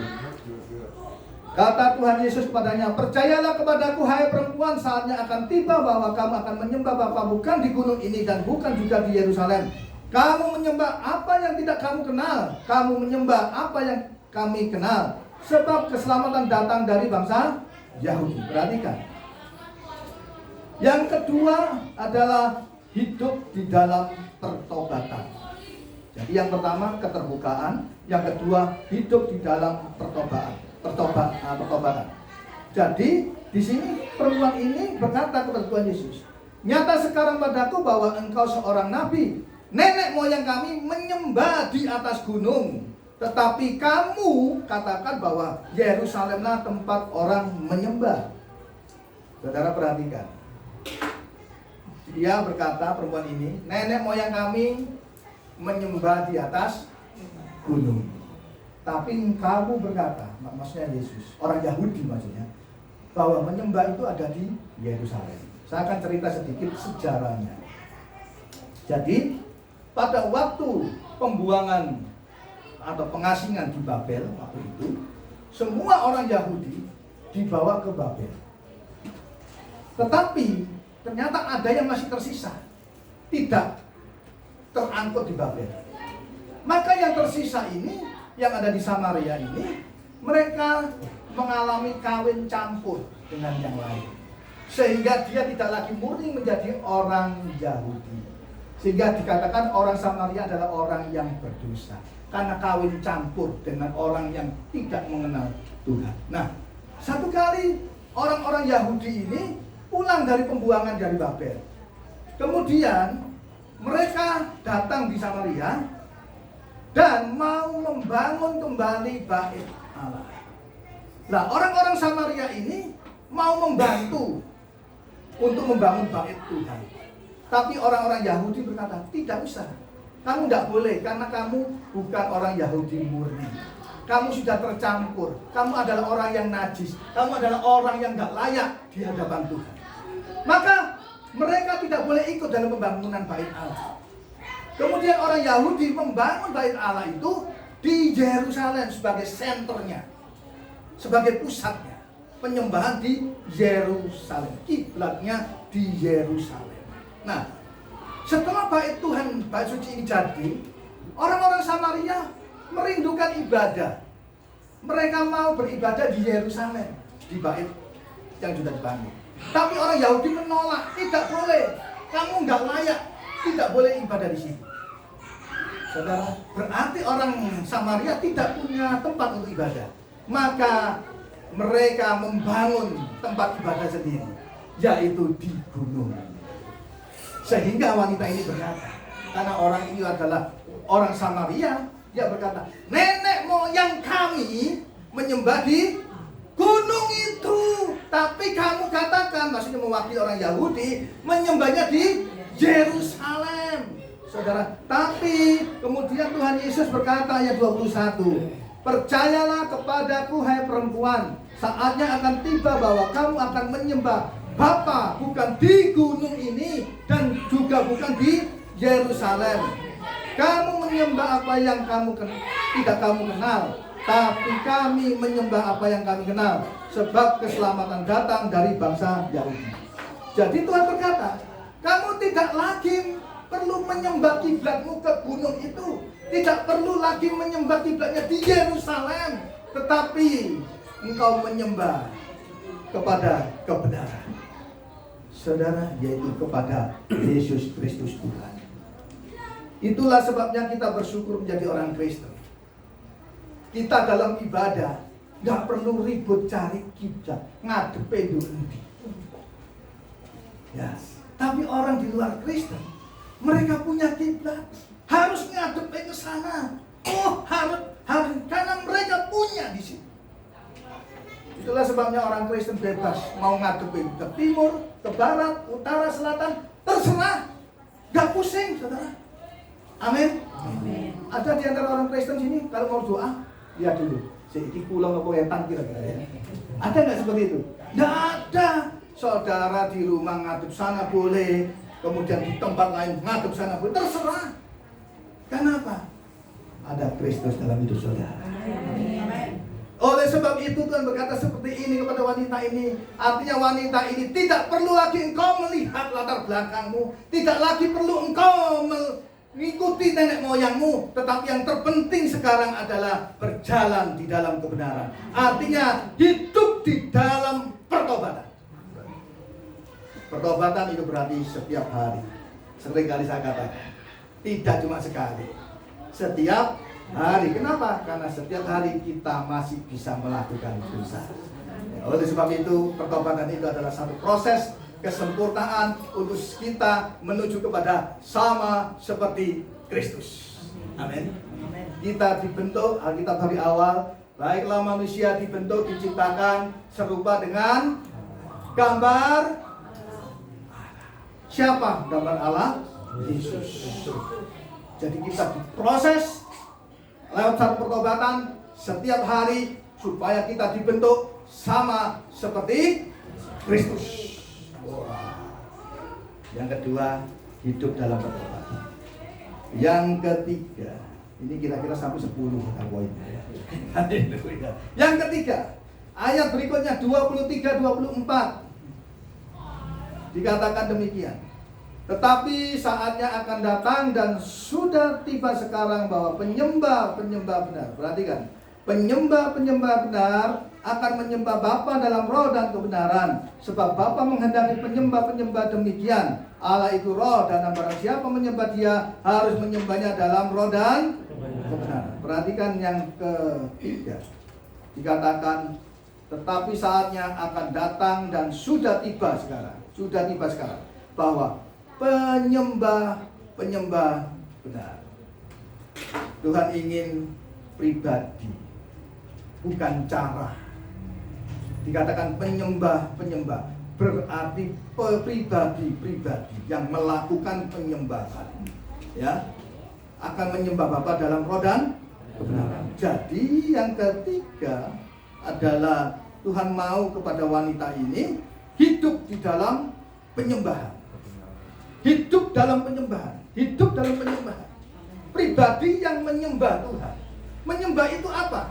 Kata Tuhan Yesus kepadanya, percayalah kepadaku hai perempuan, saatnya akan tiba bahwa kamu akan menyembah Bapa bukan di gunung ini dan bukan juga di Yerusalem. Kamu menyembah apa yang tidak kamu kenal. Kamu menyembah apa yang kami kenal. Sebab keselamatan datang dari bangsa Yahudi. Perhatikan. Yang kedua adalah hidup di dalam pertobatan. Jadi yang pertama keterbukaan. Yang kedua hidup di dalam pertobatan. Jadi di sini perempuan ini berkata kepada Tuhan Yesus, nyata sekarang padaku bahwa engkau seorang nabi. Nenek moyang kami menyembah di atas gunung, tetapi kamu katakan bahwa Yerusalemlah tempat orang menyembah. Saudara perhatikan. Dia berkata, perempuan ini, nenek moyang kami menyembah di atas gunung. Tapi kamu berkata, maksudnya Yesus, orang Yahudi maksudnya, bahwa menyembah itu ada di Yerusalem. Saya akan cerita sedikit sejarahnya. Jadi pada waktu pembuangan atau pengasingan di Babel waktu itu, semua orang Yahudi dibawa ke Babel. Tetapi ternyata ada yang masih tersisa, tidak terangkut di Babel. Maka yang tersisa ini, yang ada di Samaria ini, mereka mengalami kawin campur dengan yang lain, sehingga dia tidak lagi murni menjadi orang Yahudi. Sehingga dikatakan orang Samaria adalah orang yang berdosa, karena kawin campur dengan orang yang tidak mengenal Tuhan. Nah, satu kali orang-orang Yahudi ini pulang dari pembuangan dari Babel. Kemudian mereka datang di Samaria dan mau membangun kembali bait Allah. Nah, orang-orang Samaria ini mau membantu untuk membangun bait Tuhan. Tapi orang-orang Yahudi berkata, tidak usah. Kamu tidak boleh, karena kamu bukan orang Yahudi murni. Kamu sudah tercampur. Kamu adalah orang yang najis. Kamu adalah orang yang tidak layak di hadapan Tuhan. Maka mereka tidak boleh ikut dalam pembangunan bait Allah. Kemudian orang Yahudi membangun bait Allah itu di Yerusalem sebagai senternya, sebagai pusatnya. Penyembahan di Yerusalem, kiblatnya di Yerusalem. Nah, setelah bait Tuhan, bait suci ini jadi, orang-orang Samaria merindukan ibadah. Mereka mau beribadah di Yerusalem, di bait yang sudah dibangun. Tapi orang Yahudi menolak, tidak boleh. Kamu nggak layak, tidak boleh ibadah di sini. Saudara, berarti orang Samaria tidak punya tempat untuk ibadah. Maka mereka membangun tempat ibadah sendiri, yaitu di gunung. Sehingga wanita ini berkata, karena orang ini adalah orang Samaria, dia berkata, nenek moyang kami menyembah di gunung itu. Tapi kamu katakan, maksudnya mewakili orang Yahudi, menyembahnya di Yerusalem. Saudara, tapi kemudian Tuhan Yesus berkata ayat 21, percayalah kepadaku hai perempuan, saatnya akan tiba bahwa kamu akan menyembah Bapa bukan di gunung ini dan juga bukan di Yerusalem. Kamu menyembah apa yang tidak kamu kenal, tapi kami menyembah apa yang kami kenal, sebab keselamatan datang dari bangsa Yahudi. Jadi Tuhan berkata, kamu tidak lagi perlu menyembah kiblatmu ke gunung itu, tidak perlu lagi menyembah kiblatnya di Yerusalem, tetapi engkau menyembah kepada kebenaran, saudara, yaitu kepada Yesus Kristus Tuhan. Itulah sebabnya kita bersyukur menjadi orang Kristen. Kita dalam ibadah nggak perlu ribut cari kiblat, ngadepe dulu. Ya, tapi orang di luar Kristen, mereka punya kiblat, harus ngadep ke sana. Oh, harus karena mereka punya di sini. Itulah sebabnya orang Kristen bebas mau ngadepin ke timur, ke barat, utara, selatan, terserah, gak pusing, saudara. Amin. Ada di antara orang Kristen sini kalau mau doa, lihat dulu, seiki kula apa etan kira-kira ya. Ada nggak seperti itu? Nggak ada. Saudara di rumah ngadep sana boleh, kemudian di tempat lain ngadep sana boleh, terserah. Kenapa? Ada Kristus dalam hidup saudara. Oleh sebab itu Tuhan berkata seperti ini kepada wanita ini. Artinya wanita ini tidak perlu lagi engkau melihat latar belakangmu, tidak lagi perlu engkau mengikuti nenek moyangmu, tetapi yang terpenting sekarang adalah berjalan di dalam kebenaran. Artinya hidup di dalam pertobatan. Pertobatan itu berarti setiap hari. Sering kali saya katakan, tidak cuma sekali, setiap hari. Kenapa? Karena setiap hari kita masih bisa melakukan dosa. Oleh sebab itu, pertobatan itu adalah satu proses kesempurnaan untuk kita menuju kepada sama seperti Kristus. Amin. Kita dibentuk, Alkitab dari awal, baiklah manusia dibentuk, diciptakan serupa dengan gambar siapa? Gambar Allah, Yesus. Jadi kita diproses lewat satu pertobatan setiap hari supaya kita dibentuk sama seperti Kristus. Yang kedua, hidup dalam pertobatan. Yang ketiga, ini kira-kira sampai 10 poinnya ya. Yang ketiga, ayat berikutnya 23-24 dikatakan demikian. Tetapi saatnya akan datang dan sudah tiba sekarang bahwa penyembah-penyembah benar, perhatikan, penyembah-penyembah benar akan menyembah Bapa dalam roh dan kebenaran, sebab Bapa menghendaki penyembah-penyembah demikian. Allah itu roh, dan barang siapa menyembah Dia harus menyembahnya dalam roh dan kebenaran. Perhatikan yang ketiga, dikatakan tetapi saatnya akan datang dan sudah tiba sekarang bahwa penyembah-penyembah benar. Tuhan ingin pribadi, bukan cara. Dikatakan penyembah-penyembah berarti pribadi-pribadi yang melakukan penyembahan, ya, akan menyembah Bapa dalam roh dan kebenaran. Jadi yang ketiga adalah Tuhan mau kepada wanita ini hidup di dalam penyembahan. Hidup dalam penyembahan. Hidup dalam penyembahan. Pribadi yang menyembah Tuhan. Menyembah itu apa?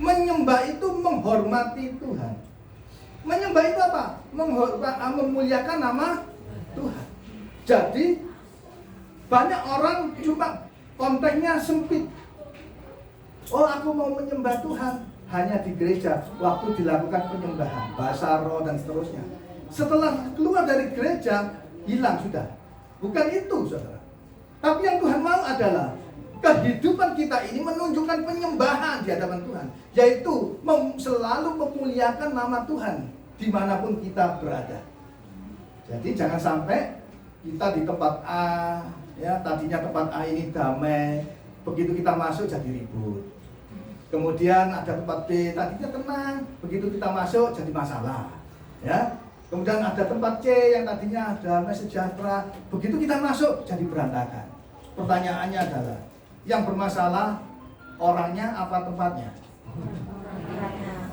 Menyembah itu menghormati Tuhan. Menyembah itu apa? Memuliakan nama Tuhan. Jadi banyak orang cuma konteksnya sempit. Oh, aku mau menyembah Tuhan hanya di gereja waktu dilakukan penyembahan, bahasa roh dan seterusnya. Setelah keluar dari gereja, hilang sudah. Bukan itu, saudara. Tapi yang Tuhan mau adalah kehidupan kita ini menunjukkan penyembahan di hadapan Tuhan, yaitu selalu memuliakan nama Tuhan dimanapun kita berada. Jadi jangan sampai kita di tempat A, ya tadinya tempat A ini damai, begitu kita masuk jadi ribut. Kemudian ada tempat B, tadinya tenang, begitu kita masuk jadi masalah, ya. Kemudian ada tempat C yang tadinya damai sejahtera, begitu kita masuk jadi berantakan. Pertanyaannya adalah, yang bermasalah orangnya apa tempatnya?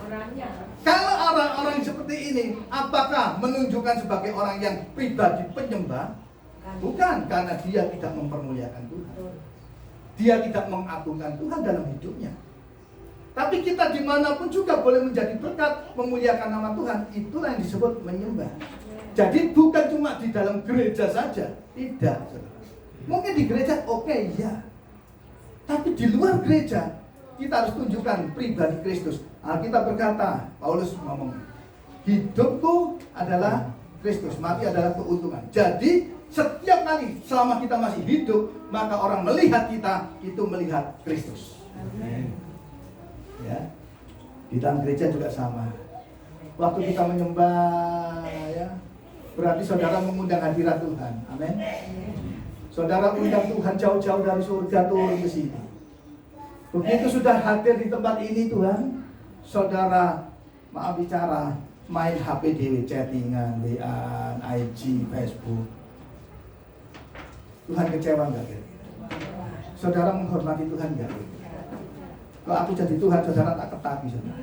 Orangnya. Kalau orang-orang seperti ini, apakah menunjukkan sebagai orang yang pribadi penyembah? Bukan, karena dia tidak mempermuliakan Tuhan. Dia tidak mengagungkan Tuhan dalam hidupnya. Tapi kita dimanapun juga boleh menjadi berkat, memuliakan nama Tuhan. Itulah yang disebut menyembah. Jadi bukan cuma di dalam gereja saja. Tidak. Mungkin di gereja oke, ya. Tapi di luar gereja kita harus tunjukkan pribadi Kristus. Alkitab berkata, Paulus ngomong, hidupku adalah Kristus, mati adalah keuntungan. Jadi setiap kali selama kita masih hidup, maka orang melihat kita itu melihat Kristus. Amin. Ya, di dalam gereja juga sama. Waktu kita menyembah, ya, berarti saudara mengundang hadirat Tuhan. Amin. Saudara undang Tuhan jauh-jauh dari surga turun ke sini. Begitu sudah hadir di tempat ini Tuhan, saudara maaf bicara, main HP dewe, chattingan, WA, IG, Facebook. Tuhan kecewa nggak kira-kira? Saudara menghormati Tuhan nggak? Kalau aku jadi Tuhan, saudara tak ketahui saudara.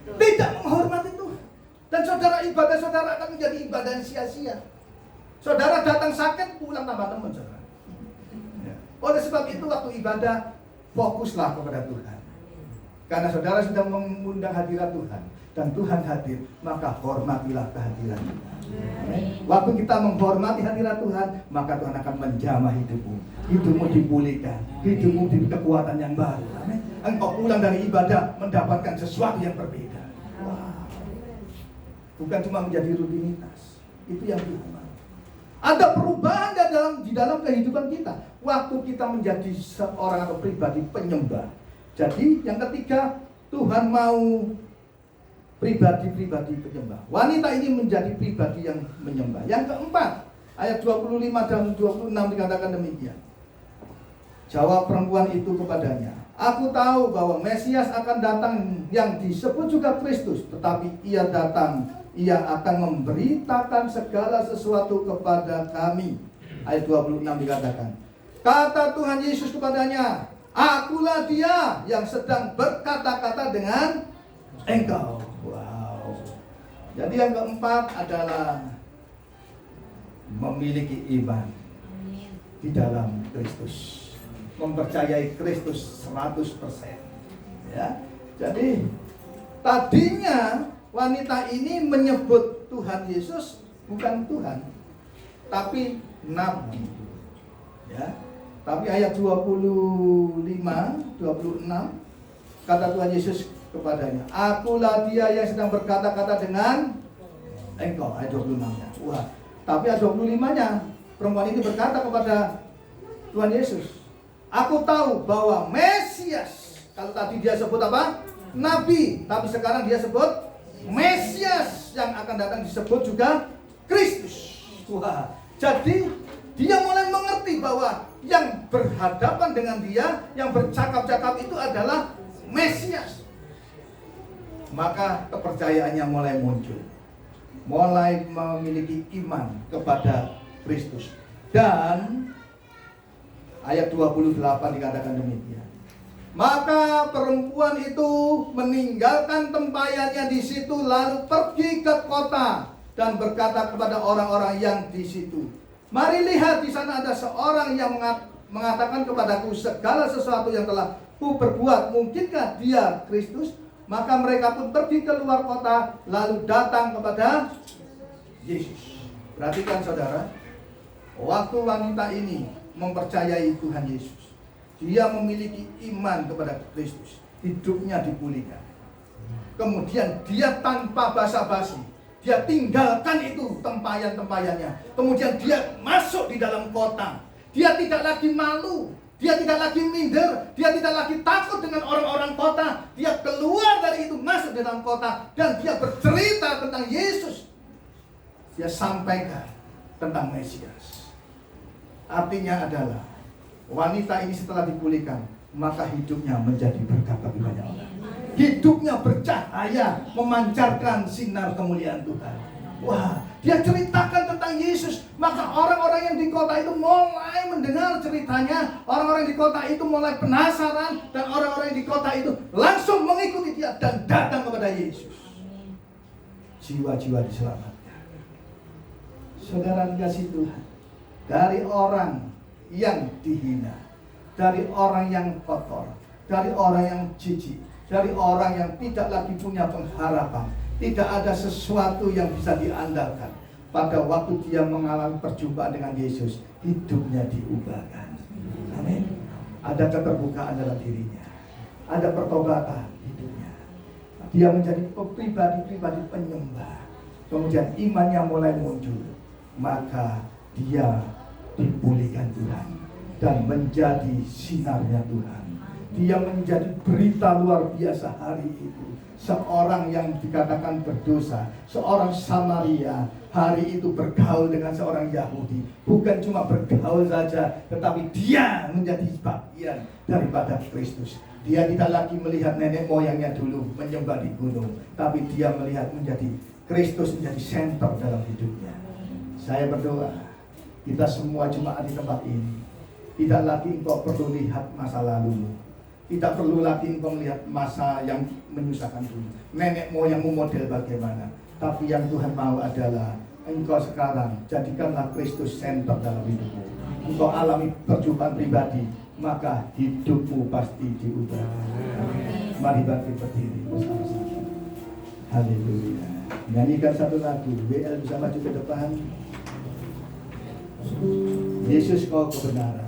Tidak menghormati Tuhan. Dan saudara ibadah saudara akan menjadi ibadah yang sia-sia. Saudara datang sakit, pulang tambah teman saudara. Ya. Oleh sebab itu waktu ibadah, fokuslah kepada Tuhan. Karena saudara sudah mengundang hadirat Tuhan. Dan Tuhan hadir, maka hormatilah kehadiran Tuhan. Waktu kita menghormati hadirat Tuhan, maka Tuhan akan menjamah hidupmu. Hidupmu dipulihkan, hidupmu diberi kekuatan yang baru. Amin. Engkau pulang dari ibadah mendapatkan sesuatu yang berbeda. Wow. Bukan cuma menjadi rutinitas. Itu yang Tuhan mau. Ada perubahan di dalam kehidupan kita. Waktu kita menjadi seorang atau pribadi penyembah. Jadi yang ketiga, Tuhan mau pribadi-pribadi penyembah. Wanita ini menjadi pribadi yang menyembah. Yang keempat, ayat 25 dan 26 dikatakan demikian. Jawab perempuan itu kepadanya, aku tahu bahwa Mesias akan datang yang disebut juga Kristus, tetapi ia datang, ia akan memberitakan segala sesuatu kepada kami. Ayat 26 dikatakan, kata Tuhan Yesus kepadanya, akulah dia yang sedang berkata-kata dengan engkau. Wow. Jadi yang keempat adalah memiliki iman di dalam Kristus. Mempercayai Kristus 100%. Ya. Jadi tadinya wanita ini menyebut Tuhan Yesus bukan Tuhan, tapi nabi. Ya. Tapi ayat 25, 26 kata Tuhan Yesus kepadanya, akulah dia yang sedang berkata-kata dengan engkau. Ayat 26-nya. Wah. Tapi ayat 25-nya perempuan ini berkata kepada Tuhan Yesus, aku tahu bahwa Mesias, kalau tadi dia sebut apa? Nabi, tapi sekarang dia sebut Mesias yang akan datang disebut juga Kristus. Wah. Jadi dia mulai mengerti bahwa yang berhadapan dengan dia, yang bercakap-cakap itu adalah Mesias. Maka kepercayaannya mulai muncul, mulai memiliki iman kepada Kristus. Dan ayat 28 dikatakan demikian. Maka perempuan itu meninggalkan tempayannya di situ, lalu pergi ke kota dan berkata kepada orang-orang yang di situ, mari lihat, di sana ada seorang yang mengatakan kepadaku segala sesuatu yang telah ku perbuat. Mungkinkah dia Kristus? Maka mereka pun pergi keluar kota, lalu datang kepada Yesus. Perhatikan saudara, waktu wanita ini mempercayai Tuhan Yesus, dia memiliki iman kepada Kristus, hidupnya dipulihkan. Kemudian dia tanpa basa-basi, dia tinggalkan itu tempayan-tempayannya. Kemudian dia masuk di dalam kota. Dia tidak lagi malu, dia tidak lagi minder, dia tidak lagi takut dengan orang-orang kota. Dia keluar dari itu, masuk dalam kota, dan dia bercerita tentang Yesus. Dia sampaikan tentang Mesias. Artinya adalah wanita ini setelah dipulihkan, maka hidupnya menjadi berkat bagi banyak orang. Hidupnya bercahaya, memancarkan sinar kemuliaan Tuhan. Wah, dia ceritakan tentang Yesus. Maka orang-orang yang di kota itu mulai mendengar ceritanya. Orang-orang di kota itu mulai penasaran. Dan orang-orang yang di kota itu langsung mengikuti dia dan datang kepada Yesus. Jiwa-jiwa diselamatkan. Saudara dikasih Tuhan, dari orang yang dihina, dari orang yang kotor, dari orang yang jijik, dari orang yang tidak lagi punya pengharapan, tidak ada sesuatu yang bisa diandalkan. Pada waktu dia mengalami perjumpaan dengan Yesus, hidupnya diubahkan. Amin. Ada keterbukaan dalam dirinya, ada pertobatan hidupnya. Dia menjadi pribadi-pribadi penyembah. Kemudian imannya mulai muncul, maka dia dipulihkan Tuhan dan menjadi sinarnya Tuhan. Dia menjadi berita luar biasa hari itu. Seorang yang dikatakan berdosa, seorang Samaria, hari itu bergaul dengan seorang Yahudi. Bukan cuma bergaul saja, tetapi dia menjadi bagian daripada Kristus. Dia tidak lagi melihat nenek moyangnya dulu menyembah di gunung, tapi dia melihat menjadi Kristus menjadi senter dalam hidupnya. Saya berdoa, kita semua jemaat di tempat ini, tidak lagi engkau perlu lihat masa lalumu. Tidak perlu lagi engkau melihat masa yang menyusahkan dulu, nenek moyangmu model bagaimana. Tapi yang Tuhan mau adalah engkau sekarang jadikanlah Kristus senter dalam hidupmu. Engkau alami perjumpaan pribadi, maka hidupmu pasti diubah. Mari bangkit berdiri bersama-sama. Haleluya. Nyanyikan satu lagu. WL bisa maju ke depan. Yesus kau kebenaran.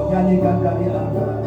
Nyanyikan dari angka.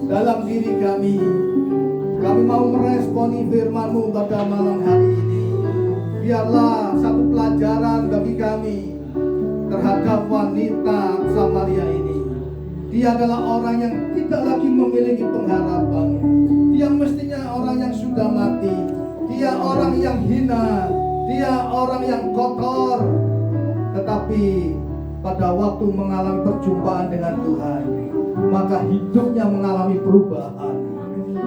dalam diri kami. Kami mau meresponi firman-Mu pada malam hari ini. Biarlah satu pelajaran bagi kami terhadap wanita Samaria ini. Dia adalah orang yang tidak lagi memiliki pengharapan. Dia mestinya orang yang sudah mati. Dia orang yang hina. Dia orang yang kotor. Tetapi pada waktu mengalami perjumpaan dengan Tuhan, maka hidupnya mengalami perubahan.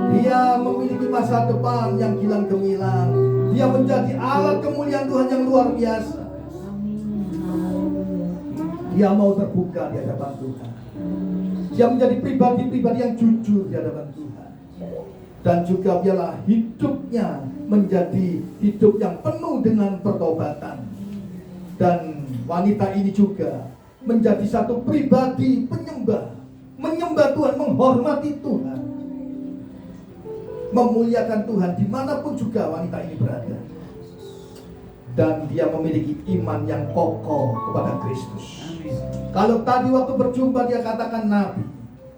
Dia memiliki masa depan yang gilang gemilang. Dia menjadi alat kemuliaan Tuhan yang luar biasa. Dia mau terbuka di hadapan Tuhan. Dia menjadi pribadi-pribadi yang jujur di hadapan Tuhan. Dan juga biarlah hidupnya menjadi hidup yang penuh dengan pertobatan. Dan wanita ini juga menjadi satu pribadi penyembah. Menyembah Tuhan, menghormati Tuhan, memuliakan Tuhan dimanapun juga wanita ini berada. Dan dia memiliki iman yang kokoh kepada Kristus. Kalau tadi waktu berjumpa dia katakan nabi,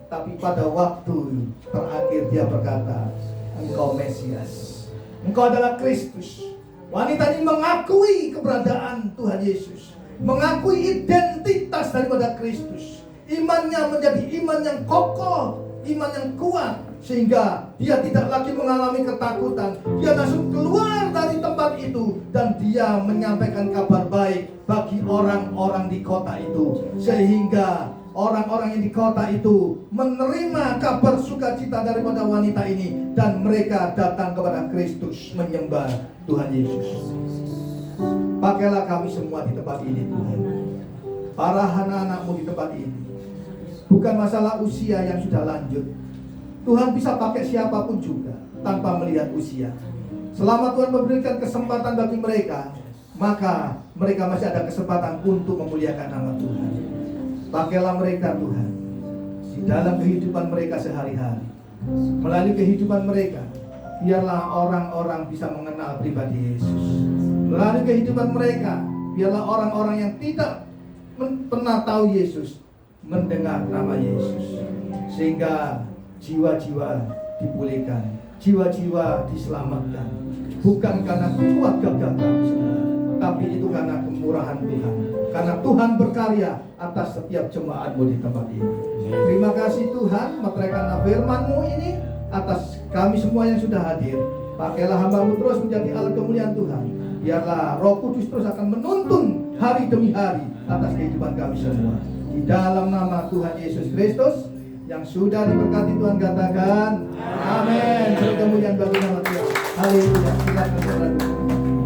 tapi pada waktu terakhir dia berkata, engkau Mesias, engkau adalah Kristus. Wanita ini mengakui keberadaan Tuhan Yesus, mengakui identitas daripada Kristus. Imannya menjadi iman yang kokoh, iman yang kuat, sehingga dia tidak lagi mengalami ketakutan. Dia langsung keluar dari tempat itu dan dia menyampaikan kabar baik bagi orang-orang di kota itu, sehingga orang-orang yang di kota itu menerima kabar sukacita daripada wanita ini, dan mereka datang kepada Kristus menyembah Tuhan Yesus. Pakailah kami semua di tempat ini Tuhan, para anak-anak-Mu di tempat ini. Bukan masalah usia yang sudah lanjut. Tuhan bisa pakai siapapun juga tanpa melihat usia. Selama Tuhan memberikan kesempatan bagi mereka, maka mereka masih ada kesempatan untuk memuliakan nama Tuhan. Pakailah mereka Tuhan di dalam kehidupan mereka sehari-hari. Melalui kehidupan mereka, biarlah orang-orang bisa mengenal pribadi Yesus. Melalui kehidupan mereka, biarlah orang-orang yang tidak pernah tahu Yesus mendengar nama Yesus, sehingga jiwa-jiwa dipulihkan, jiwa-jiwa diselamatkan. Bukan karena kuat gagah kami semua, tapi itu karena kemurahan Tuhan, karena Tuhan berkarya atas setiap jemaat-Mu di tempat ini. Terima kasih Tuhan, meteraikan firman-Mu ini atas kami semua yang sudah hadir. Pakailah hamba-Mu terus menjadi alat kemuliaan Tuhan. Biarlah Roh Kudus terus akan menuntun hari demi hari atas kehidupan kami semua. Di dalam nama Tuhan Yesus Kristus yang sudah diberkati Tuhan, katakan amin. Kemuliaan bagi nama Tuhan. Haleluya. Silakan saudara.